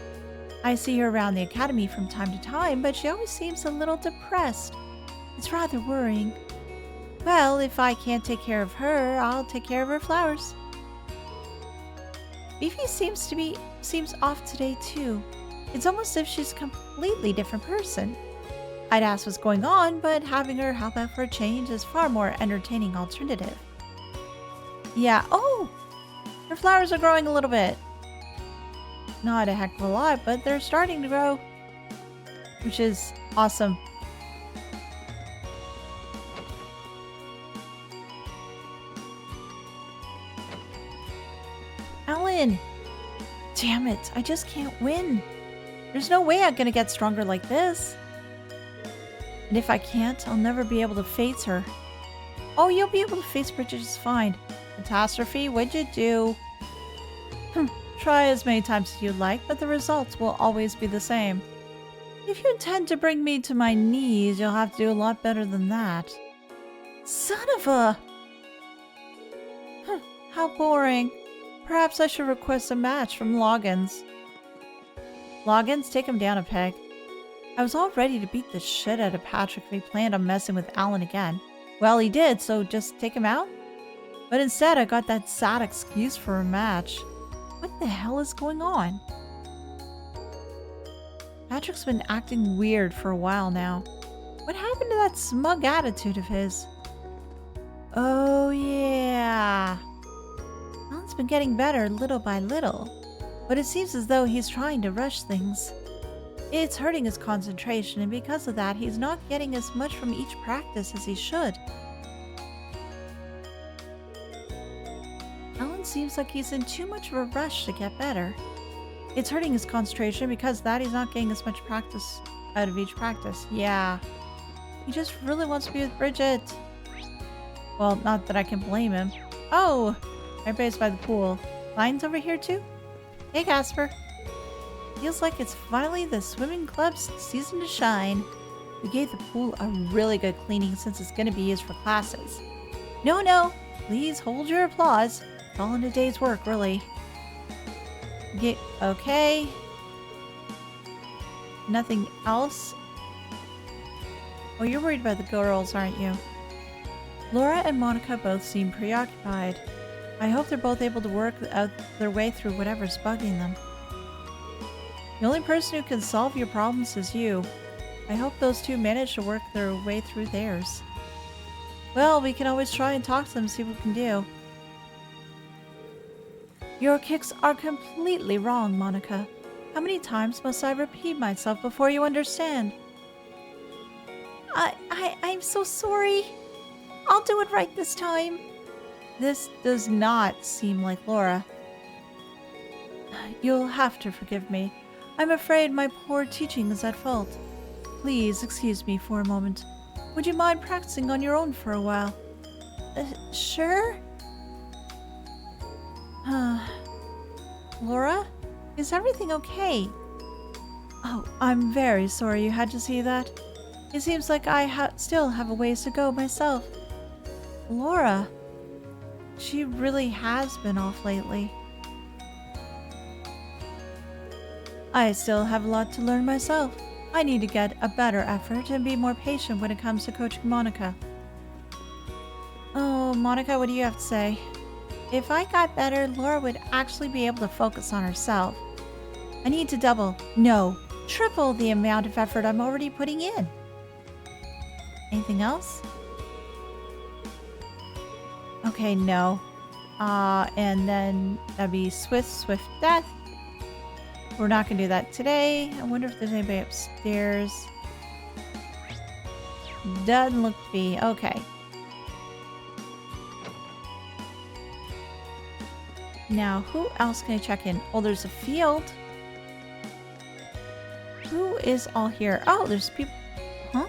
I see her around the academy from time to time, but she always seems a little depressed. It's rather worrying. Well, if I can't take care of her, I'll take care of her flowers. Fifi seems off today too. It's almost as if she's a completely different person. I'd ask what's going on, but having her help out for a change is far more entertaining alternative. Yeah, oh! Her flowers are growing a little bit. Not a heck of a lot, but they're starting to grow. Which is awesome. Alan! Damn it, I just can't win. There's no way I'm gonna get stronger like this. And if I can't, I'll never be able to face her. Oh, you'll be able to face Bridget just fine. Catastrophe, what'd you do? Try as many times as you'd like, but the results will always be the same. If you intend to bring me to my knees, you'll have to do a lot better than that. Son of a... How boring. Perhaps I should request a match from Loggins. Loggins, take him down a peg. I was all ready to beat the shit out of Patrick if he planned on messing with Alan again. Well, he did, so just take him out? But instead, I got that sad excuse for a match. What the hell is going on? Patrick's been acting weird for a while now. What happened to that smug attitude of his? Oh yeah. Alan's been getting better little by little, but it seems as though he's trying to rush things. It's hurting his concentration, and because of that, he's not getting as much from each practice as he should. Alan seems like he's in too much of a rush to get better. It's hurting his concentration because of that he's not getting as much practice out of each practice. Yeah. He just really wants to be with Bridget. Well, not that I can blame him. Oh! Everybody's by the pool. Line's over here too? Hey, Casper. Feels like it's finally the swimming club's season to shine. We gave the pool a really good cleaning since it's going to be used for classes. No. Please hold your applause. It's all in a day's work, really. Okay. Nothing else? Oh, you're worried about the girls, aren't you? Laura and Monica both seem preoccupied. I hope they're both able to work out their way through whatever's bugging them. The only person who can solve your problems is you. I hope those two manage to work their way through theirs. Well, we can always try and talk to them and see what we can do. Your kicks are completely wrong, Monica. How many times must I repeat myself before you understand? I'm so sorry. I'll do it right this time. This does not seem like Laura. You'll have to forgive me. I'm afraid my poor teaching is at fault. Please excuse me for a moment. Would you mind practicing on your own for a while? Sure? Laura? Is everything okay? Oh, I'm very sorry you had to see that. It seems like I still have a ways to go myself. Laura? She really has been off lately. I still have a lot to learn myself. I need to get a better effort and be more patient when it comes to coaching Monica. Oh, Monica, what do you have to say? If I got better, Laura would actually be able to focus on herself. I need to triple the amount of effort I'm already putting in. Anything else? Okay, no. And then that'd be swift death. We're not gonna do that today. I wonder if there's anybody upstairs. Doesn't look to be. Okay. Now, who else can I check in? Oh, there's a field. Who is all here? Oh, there's people. Huh?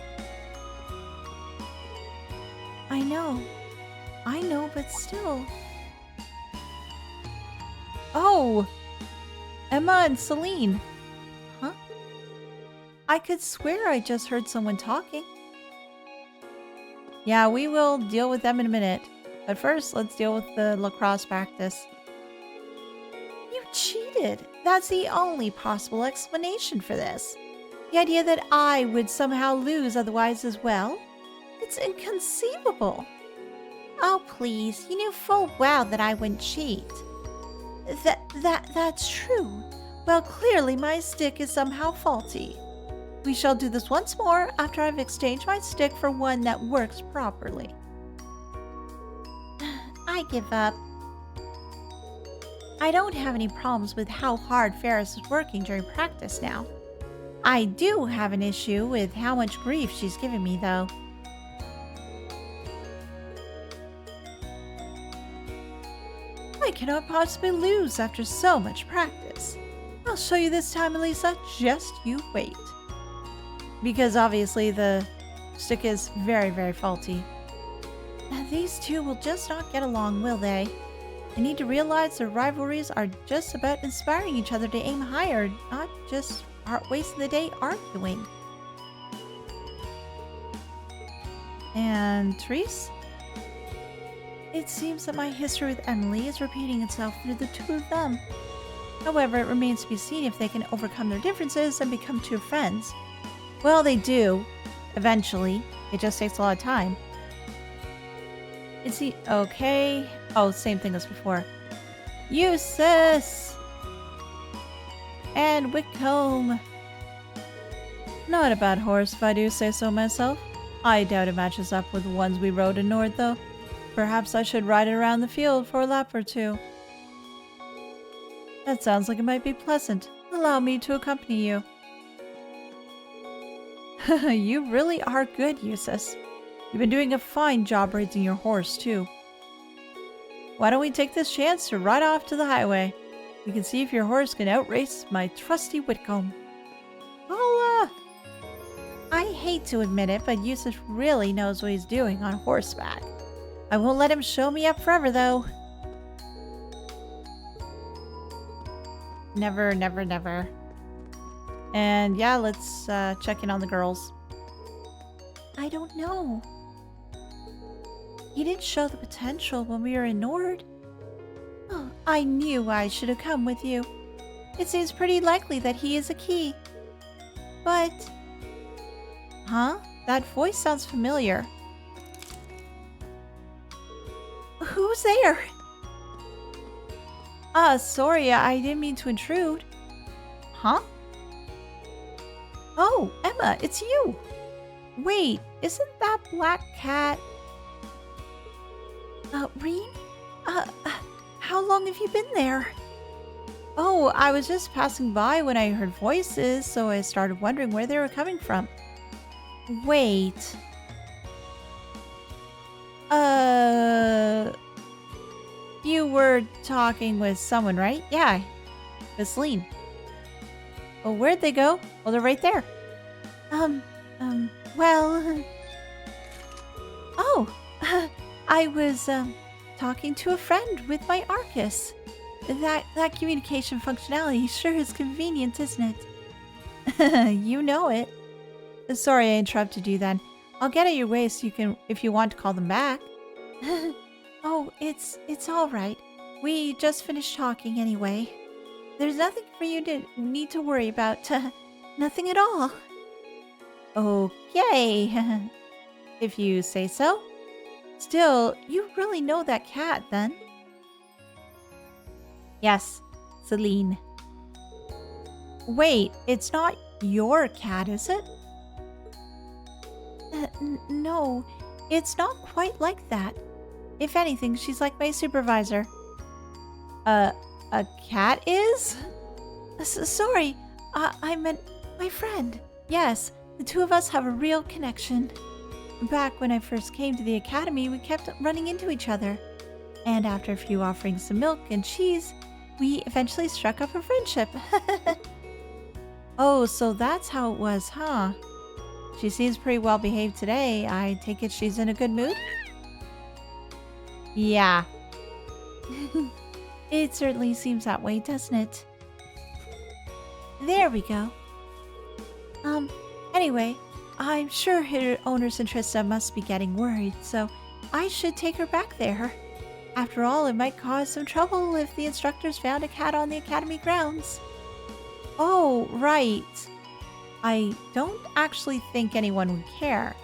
I know, but still. Oh! Emma and Celine. Huh? I could swear I just heard someone talking. Yeah, we will deal with them in a minute. But first, let's deal with the lacrosse practice. You cheated! That's the only possible explanation for this. The idea that I would somehow lose otherwise as well? It's inconceivable. Oh, please. You knew full well that I wouldn't cheat. That's true. Well, clearly my stick is somehow faulty. We shall do this once more after I've exchanged my stick for one that works properly. I give up. I don't have any problems with how hard Ferris is working during practice now. I do have an issue with how much grief she's giving me, though. I cannot possibly lose after so much practice. I'll show you this time, Elisa. Just you wait. Because obviously the stick is very, very faulty. Now, these two will just not get along, will they? They need to realize their rivalries are just about inspiring each other to aim higher, not just wasting the day arguing. And Therese? It seems that my history with Emily is repeating itself through the two of them. However, it remains to be seen if they can overcome their differences and become true friends. Well, they do. Eventually. It just takes a lot of time. Is he okay? Oh, same thing as before. Eustace! And Whitcomb. Not a bad horse, if I do say so myself. I doubt it matches up with the ones we rode in Nord, though. Perhaps I should ride it around the field for a lap or two. That sounds like it might be pleasant. Allow me to accompany you. You really are good, Eustace. You've been doing a fine job raising your horse, too. Why don't we take this chance to ride off to the highway? We can see if your horse can outrace my trusty Whitcomb. Well, I hate to admit it, but Eustace really knows what he's doing on horseback. I won't let him show me up forever, though. Never, never, never. And yeah, let's check in on the girls. I don't know. He didn't show the potential when we were in Nord. Oh, I knew I should have come with you. It seems pretty likely that he is a key. But... Huh? That voice sounds familiar. Who's there? Sorry, I didn't mean to intrude. Huh? Oh, Emma, it's you! Wait, isn't that black cat... Reen? How long have you been there? Oh, I was just passing by when I heard voices, so I started wondering where they were coming from. Wait. You were talking with someone, right? Yeah, with Celine. Well, where'd they go? Well, they're right there. Well... Oh, I was, talking to a friend with my Arcus. That communication functionality sure is convenient, isn't it? You know it. Sorry I interrupted you then. I'll get at your way so you can, if you want to call them back. Oh, it's all right. We just finished talking anyway. There's nothing for you to need to worry about. Nothing at all. Okay. If you say so. Still, you really know that cat then? Yes, Celine. Wait, it's not your cat, is it? No, it's not quite like that. If anything, she's like my supervisor. A cat is? Sorry, I meant my friend. Yes, the two of us have a real connection. Back when I first came to the academy, we kept running into each other. And after a few offerings of milk and cheese, we eventually struck up a friendship. Oh, so that's how it was, huh? She seems pretty well behaved today. I take it she's in a good mood? Yeah. It certainly seems that way, doesn't it? There we go. Anyway, I'm sure her owner's Trista must be getting worried, so I should take her back there. After all, it might cause some trouble if the instructors found a cat on the academy grounds. Oh, right. I don't actually think anyone would care.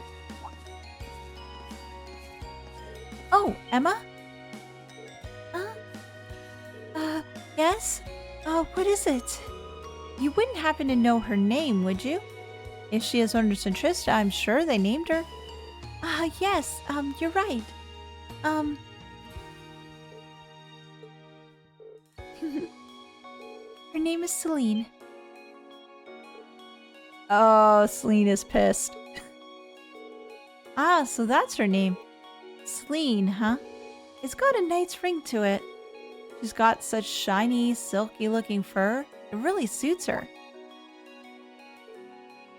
Oh, Emma? Yes? What is it? You wouldn't happen to know her name, would you? If she is under Trista, I'm sure they named her. Yes, you're right. Her name is Celine. Oh, Celine is pissed. So that's her name. Celine, huh? It's got a nice ring to it. She's got such shiny, silky looking fur. It really suits her.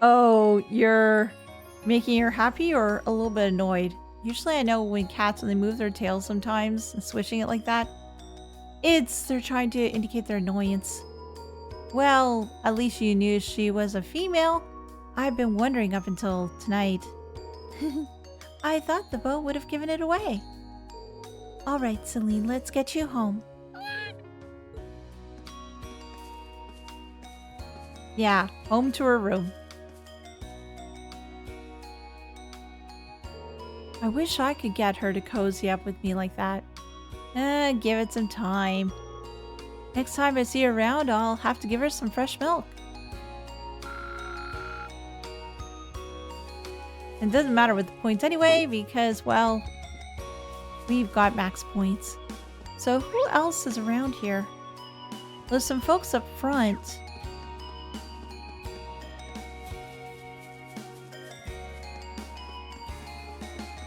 Oh, you're making her happy or a little bit annoyed? Usually I know when cats, when they move their tails sometimes and swishing it like that, they're trying to indicate their annoyance. Well, at least you knew she was a female. I've been wondering up until tonight. I thought the boat would have given it away. All right, Celine, let's get you home. Yeah, home to her room. I wish I could get her to cozy up with me like that. Give it some time. Next time I see her around, I'll have to give her some fresh milk. It doesn't matter with the points anyway, because, well, we've got max points. So who else is around here? There's some folks up front.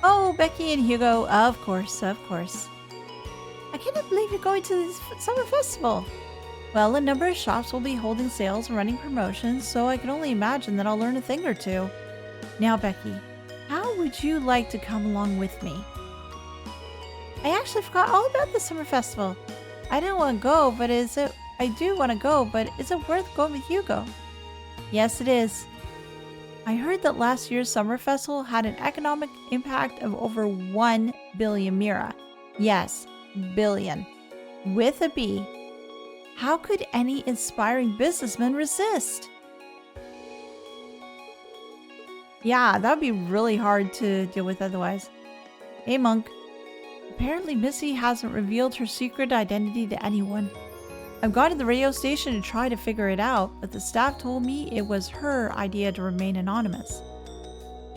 Oh, Becky and Hugo, of course, of course. I cannot believe you're going to this summer festival. Well, a number of shops will be holding sales and running promotions, so I can only imagine that I'll learn a thing or two. Now, Becky, how would you like to come along with me? I actually forgot all about the summer festival. I didn't want to go, but I do want to go, but is it worth going with Hugo? Yes, it is. I heard that last year's summer festival had an economic impact of over 1 billion mira. Yes, billion. With a B. How could any inspiring businessman resist? Yeah, that would be really hard to deal with otherwise. Hey, Monk. Apparently Missy hasn't revealed her secret identity to anyone. I've gone to the radio station to try to figure it out, but the staff told me it was her idea to remain anonymous.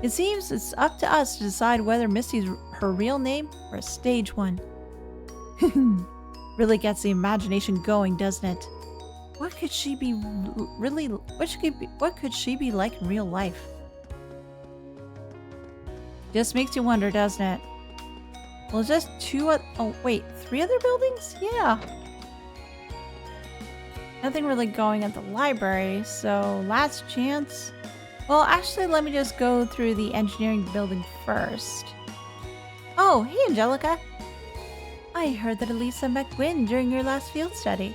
It seems it's up to us to decide whether Missy's her real name or a stage one. Really gets the imagination going, doesn't it? What could she be really? What could she be like in real life? Just makes you wonder, doesn't it? Well, just oh, wait, 3 other buildings? Yeah. Nothing really going at the library, so last chance. Well, actually, let me just go through the engineering building first. Oh, hey, Angelica. I heard that Elisa met Gwyn during your last field study.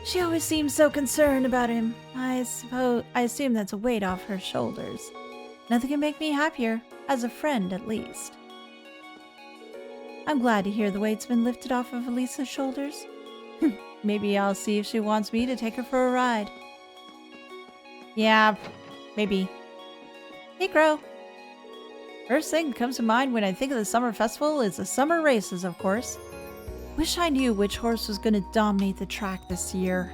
She always seems so concerned about him. I assume that's a weight off her shoulders. Nothing can make me happier, as a friend at least. I'm glad to hear the weight's been lifted off of Elisa's shoulders. Maybe I'll see if she wants me to take her for a ride. Yeah, maybe. Hey, Crow. First thing that comes to mind when I think of the summer festival is the summer races, of course. Wish I knew which horse was going to dominate the track this year.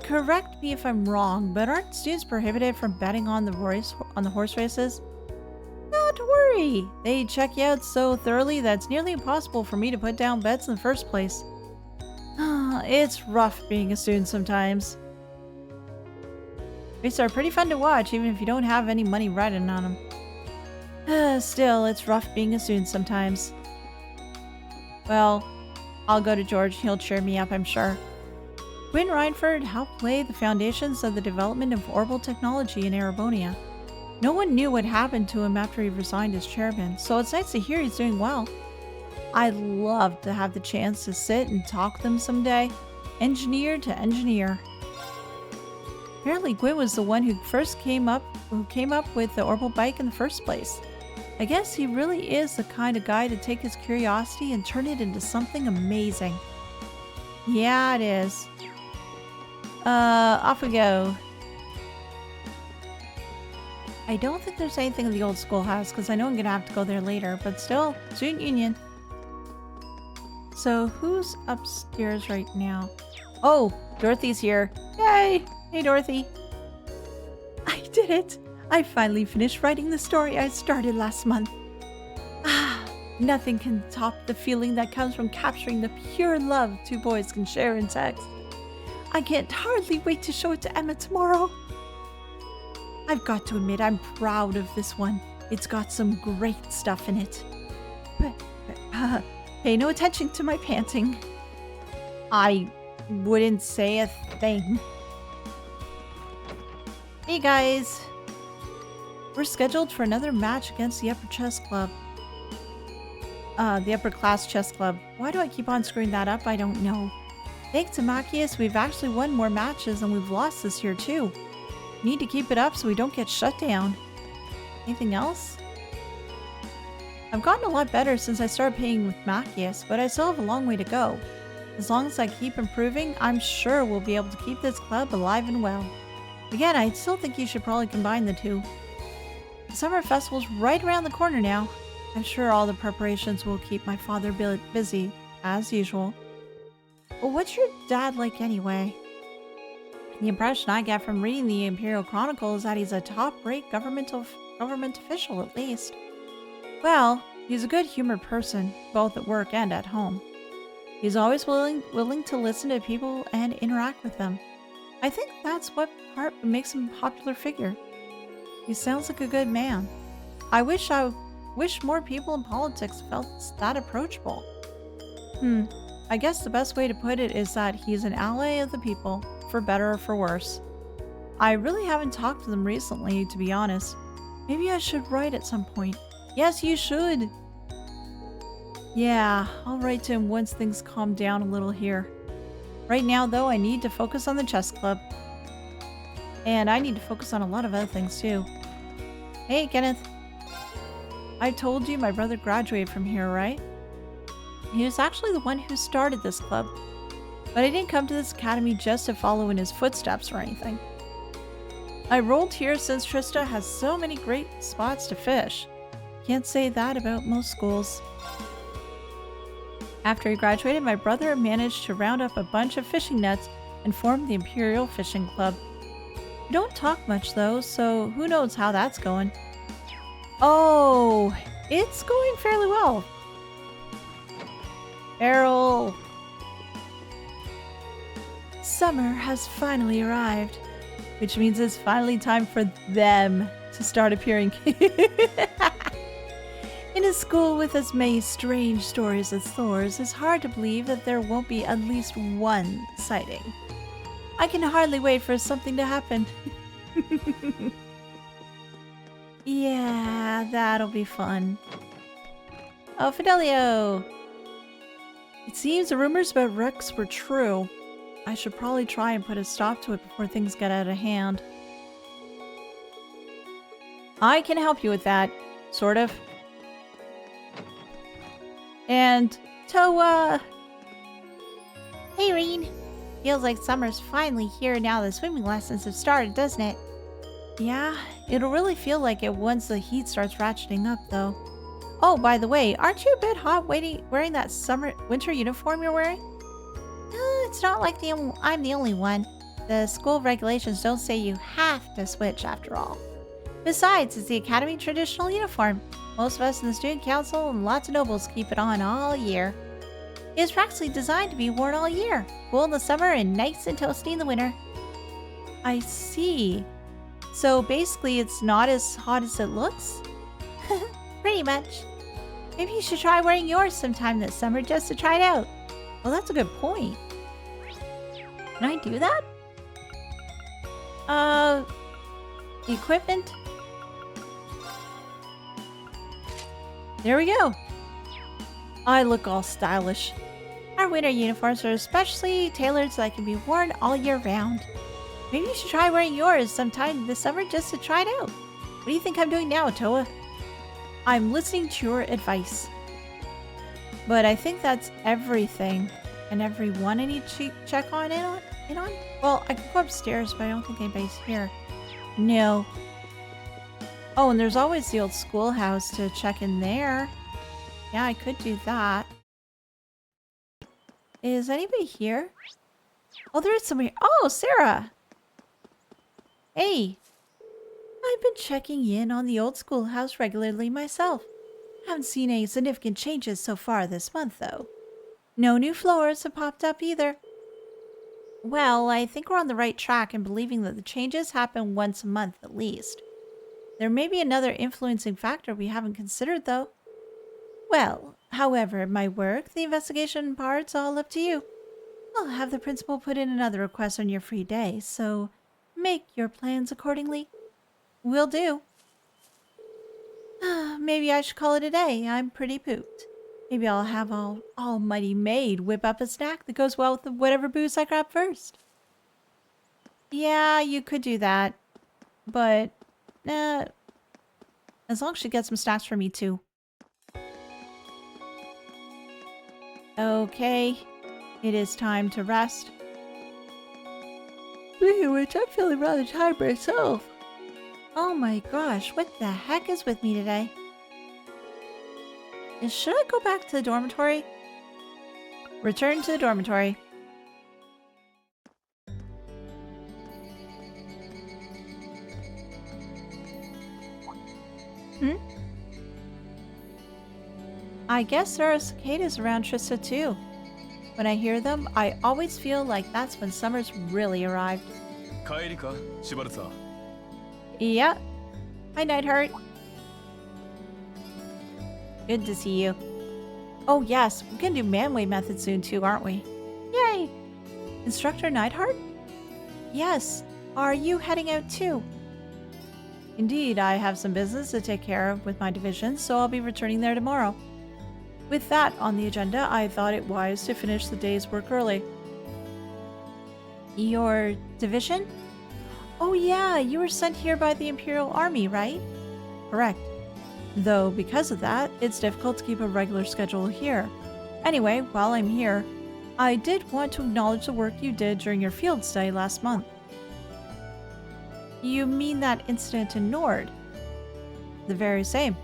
Correct me if I'm wrong, but aren't students prohibited from betting on the horse races? Not to worry. They check you out so thoroughly that it's nearly impossible for me to put down bets in the first place. It's rough being a student sometimes. Races are pretty fun to watch, even if you don't have any money riding on them. Still, it's rough being a student sometimes. Well, I'll go to George. He'll cheer me up, I'm sure. Gwyn Reinford helped lay the foundations of the development of orbital technology in Erebonia. No one knew what happened to him after he resigned as chairman, so it's nice to hear he's doing well. I'd love to have the chance to sit and talk to them someday, engineer to engineer. Apparently Gwyn was the one who came up with the orbital bike in the first place. I guess he really is the kind of guy to take his curiosity and turn it into something amazing. Yeah, it is. Off we go. I don't think there's anything in the old schoolhouse because I know I'm going to have to go there later, but still, student union. So who's upstairs right now? Oh, Dorothy's here. Yay! Hey, Dorothy. I did it! I finally finished writing the story I started last month. Nothing can top the feeling that comes from capturing the pure love 2 boys can share in text. I can't hardly wait to show it to Emma tomorrow. I've got to admit, I'm proud of this one. It's got some great stuff in it. But pay no attention to my panting. I wouldn't say a thing. Hey guys. We're scheduled for another match against the Upper Chess Club. The Upper Class Chess Club. Why do I keep on screwing that up? I don't know. Thanks to Machias, we've actually won more matches and we've lost this year too. Need to keep it up so we don't get shut down. Anything else? I've gotten a lot better since I started playing with Machias, but I still have a long way to go. As long as I keep improving, I'm sure we'll be able to keep this club alive and well. Again, I still think you should probably combine the two. The summer festival's right around the corner now. I'm sure all the preparations will keep my father busy, as usual. Well, what's your dad like anyway? The impression I get from reading the Imperial Chronicle is that he's a top-rate government official, at least. Well, he's a good-humored person, both at work and at home. He's always willing to listen to people and interact with them. I think that's what makes him a popular figure. He sounds like a good man. I wish more people in politics felt that approachable. I guess the best way to put it is that he's an ally of the people, for better or for worse. I really haven't talked to them recently, to be honest. Maybe I should write at some point. Yes, you should! Yeah, I'll write to him once things calm down a little here. Right now, though, I need to focus on the chess club. And I need to focus on a lot of other things, too. Hey, Kenneth. I told you my brother graduated from here, right? He was actually the one who started this club. But I didn't come to this academy just to follow in his footsteps or anything. I rolled here since Trista has so many great spots to fish. Can't say that about most schools. After he graduated, my brother managed to round up a bunch of fishing nets and form the Imperial Fishing Club. We don't talk much though, so who knows how that's going. Oh, it's going fairly well. Errol. Summer has finally arrived, which means it's finally time for them to start appearing. In a school with as many strange stories as Thors, it's hard to believe that there won't be at least one sighting. I can hardly wait for something to happen. Yeah, that'll be fun. Oh, Fidelio! It seems the rumors about Rex were true. I should probably try and put a stop to it before things get out of hand. I can help you with that, sort of. And Toa! Hey, Reen. Feels like summer's finally here now the swimming lessons have started, doesn't it? Yeah, it'll really feel like it once the heat starts ratcheting up, though. Oh, by the way, aren't you a bit hot wearing that winter uniform you're wearing? It's not like I'm the only one. The school regulations don't say you have to switch after all. Besides, it's the Academy traditional uniform. Most of us in the student council and lots of nobles keep it on all year. It's practically designed to be worn all year. Cool in the summer and nice and toasty in the winter. I see. So basically it's not as hot as it looks? Pretty much. Maybe you should try wearing yours sometime this summer just to try it out. Well, that's a good point. Can I do that? Equipment? There we go. I look all stylish. Our winter uniforms are especially tailored so they can be worn all year round. Maybe you should try wearing yours sometime this summer just to try it out. What do you think I'm doing now, Toa? I'm listening to your advice. But I think that's everything. And everyone I need to check on in on? Well, I can go upstairs, but I don't think anybody's here. No. Oh, and there's always the old schoolhouse to check in there. Yeah, I could do that. Is anybody here? Oh, there is somebody. Oh, Sarah! Hey! I've been checking in on the old schoolhouse regularly myself. Haven't seen any significant changes so far this month, though. No new floors have popped up either. Well, I think we're on the right track in believing that the changes happen once a month at least. There may be another influencing factor we haven't considered, though. Well, however, my work, the investigation part's all up to you. I'll have the principal put in another request on your free day, so make your plans accordingly. Will do. Maybe I should call it a day. I'm pretty pooped. Maybe I'll have our almighty maid whip up a snack that goes well with whatever booze I grab first. Yeah, you could do that. But, as long as she gets some snacks for me too. Okay, it is time to rest. Speaking of which, I'm feeling rather tired myself. Oh my gosh, what the heck is with me today? Should I go back to the dormitory? Return to the dormitory. I guess there are cicadas around Trista too. When I hear them, I always feel like that's when summer's really arrived. Yeah. Hi, Nightheart. Good to see you. Oh yes, we're gonna do man-way method soon too, aren't we? Yay! Instructor Nightheart? Yes. Are you heading out too? Indeed, I have some business to take care of with my division, so I'll be returning there tomorrow. With that on the agenda, I thought it wise to finish the day's work early. Your division? Oh yeah, you were sent here by the Imperial Army, right? Correct. Though, because of that, it's difficult to keep a regular schedule here. Anyway, while I'm here, I did want to acknowledge the work you did during your field study last month. You mean that incident in Nord? The very same.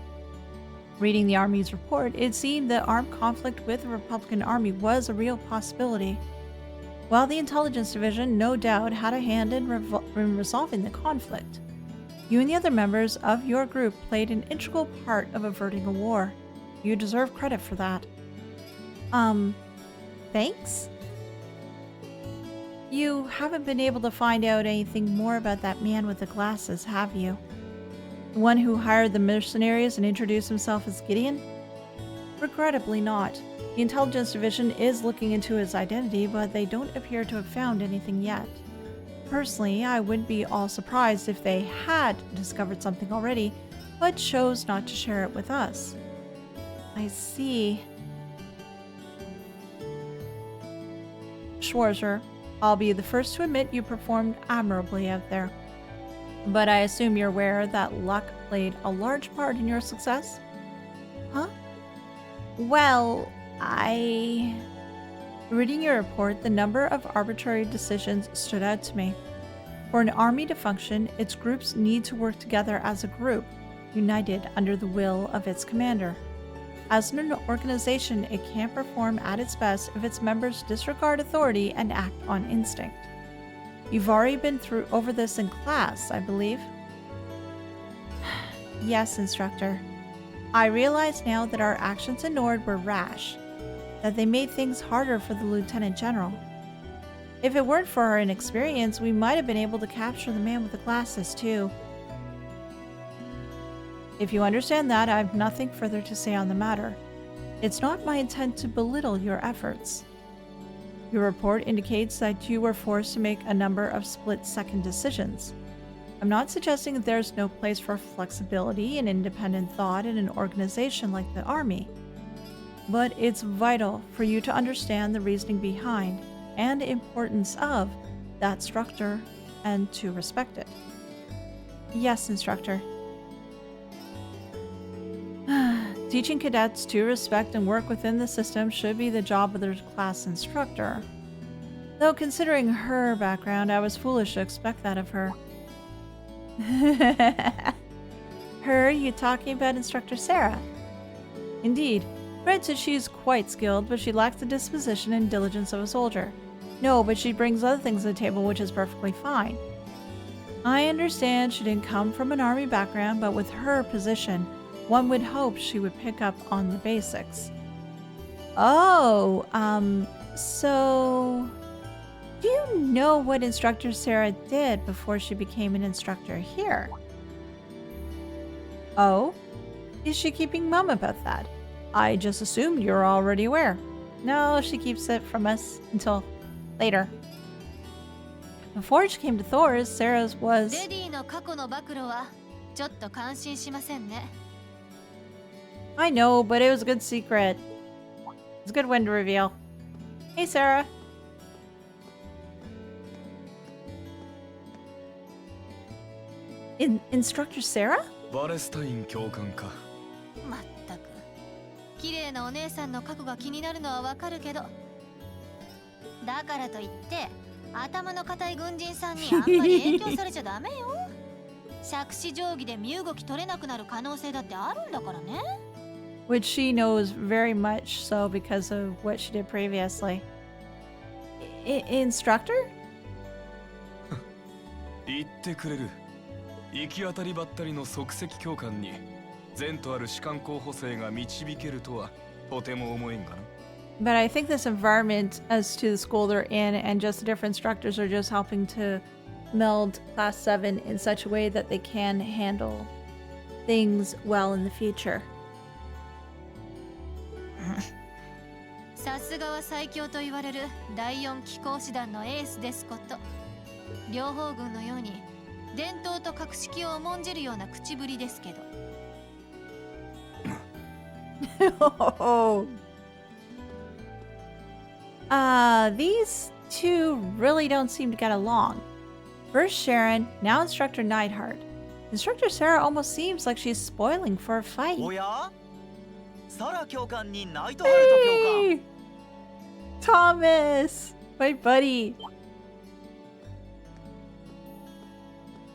Reading the Army's report, it seemed that armed conflict with the Republican Army was a real possibility. While the Intelligence Division no doubt had a hand in resolving the conflict, you and the other members of your group played an integral part of averting a war. You deserve credit for that. Thanks? You haven't been able to find out anything more about that man with the glasses, have you? The one who hired the mercenaries and introduced himself as Gideon? Regrettably not. The Intelligence Division is looking into his identity, but they don't appear to have found anything yet. Personally, I wouldn't be all surprised if they had discovered something already, but chose not to share it with us. I see. Schwarzer, I'll be the first to admit you performed admirably out there. But I assume you're aware that luck played a large part in your success? Huh? Well, Reading your report, the number of arbitrary decisions stood out to me. For an army to function, its groups need to work together as a group, united under the will of its commander. As an organization, it can't perform at its best if its members disregard authority and act on instinct. You've already been over this in class, I believe. Yes, instructor. I realize now that our actions in Nord were rash, that they made things harder for the Lieutenant General. If it weren't for our inexperience, we might have been able to capture the man with the glasses, too. If you understand that, I have nothing further to say on the matter. It's not my intent to belittle your efforts. Your report indicates that you were forced to make a number of split-second decisions. I'm not suggesting that there's no place for flexibility and independent thought in an organization like the Army. But it's vital for you to understand the reasoning behind and importance of that structure and to respect it. Yes, instructor. Teaching cadets to respect and work within the system should be the job of the class instructor. Though considering her background, I was foolish to expect that of her. Her? You talking about Instructor Sarah? Indeed. Granted, she is quite skilled, but she lacks the disposition and diligence of a soldier. No, but she brings other things to the table, which is perfectly fine. I understand she didn't come from an army background, but with her position, one would hope she would pick up on the basics. Oh, so... Do you know what Instructor Sarah did before she became an instructor here? Oh? Is she keeping mum about that? I just assumed you were already aware. No, she keeps it from us until later. Before she came to Thors, Sarah's was... I know, but it was a good secret. It's a good one to reveal. Hey, Sarah. Instructor Sarah? バレスタイン教官か。まったく綺麗なお姉さんの過去が気になるのはわかるけど、だからといって頭の固い軍人さんにあんまり影響されちゃダメよ。杓子定規で身動き取れなくなる可能性だってあるんだからね。Which she knows very much so because of what she did previously. Instructor? 言ってくれる。行き当たりばったりの即席教官に善とある士官候補生が導けるとはとても思えんかな。But I think this environment as to the school they're in and just the different instructors are just helping to meld Class 7 in such a way that they can handle things well in the future. さすがは最強と言われる第4機甲師団のエースですこと。両方軍のように伝統と格式を重んじるような口ぶりですけど。These two really don't seem to get along. First Sharon, now Instructor Neidhart. Instructor Sarah almost seems like she's spoiling for a fight. Hey! Thomas! My buddy!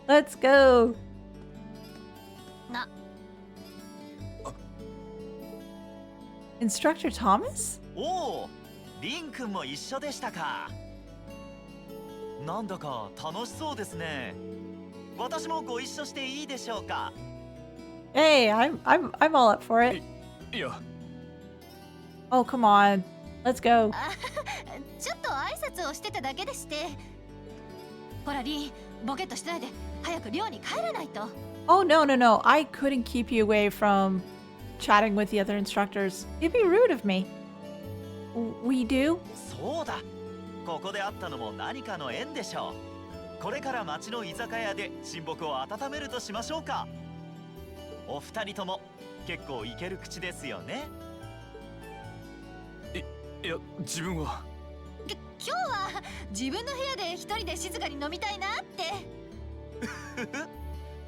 Let's go! Instructor Thomas? おお、リン君も一緒でしたか。なんだか楽しそうですね。私もご一緒していいでしょうか。Hey, I'm all up for it. Yeah. Oh, come on. Let's go. ちょっと挨拶をしてただけでして。ほらリン、ボケっとしてないで早く寮に帰らないと。Oh, no. I couldn't keep you away from chatting with the other instructors. It'd be rude of me. We do? そうだ。ここで会ったのも何かの縁でしょう。これから町の居酒屋で親睦を温めるとしましょうか。お二人とも結構イケる口ですよね。いや、自分は。今日は自分の部屋で一人で静かに飲みたいなって。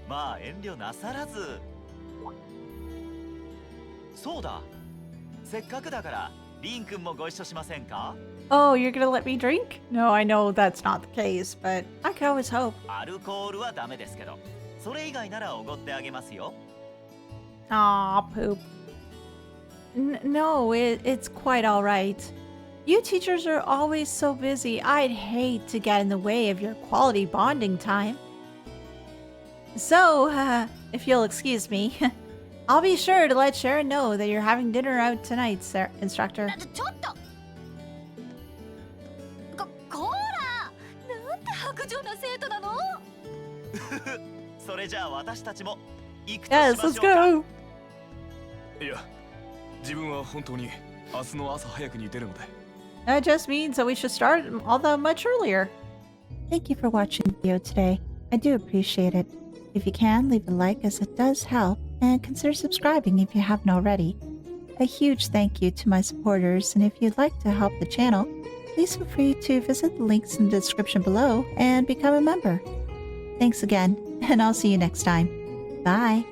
まあ遠慮なさらず。そうだ。せっかくだからリン君もご一緒しませんか？ Oh, you're gonna let me drink? No, I know that's not the case, but I could always hope. アルコールはダメですけど、それ以外ならおごってあげますよ。Aw, poop. No, it's quite alright. You teachers are always so busy. I'd hate to get in the way of your quality bonding time. So, if you'll excuse me, I'll be sure to let Sharon know that you're having dinner out tonight, sir, instructor. ちょっとこら、なんて白状な生徒なの？それじゃあ私たちも行くとしましょう Yes, か。 let's go. いや、自分は本当に明日の朝早くに出るので。That just means that we should start all that much earlier. Thank you for watching the video today. I do appreciate it. If you can, leave a like as it does help, and consider subscribing if you haven't already. A huge thank you to my supporters, and if you'd like to help the channel, please feel free to visit the links in the description below and become a member. Thanks again, and I'll see you next time. Bye!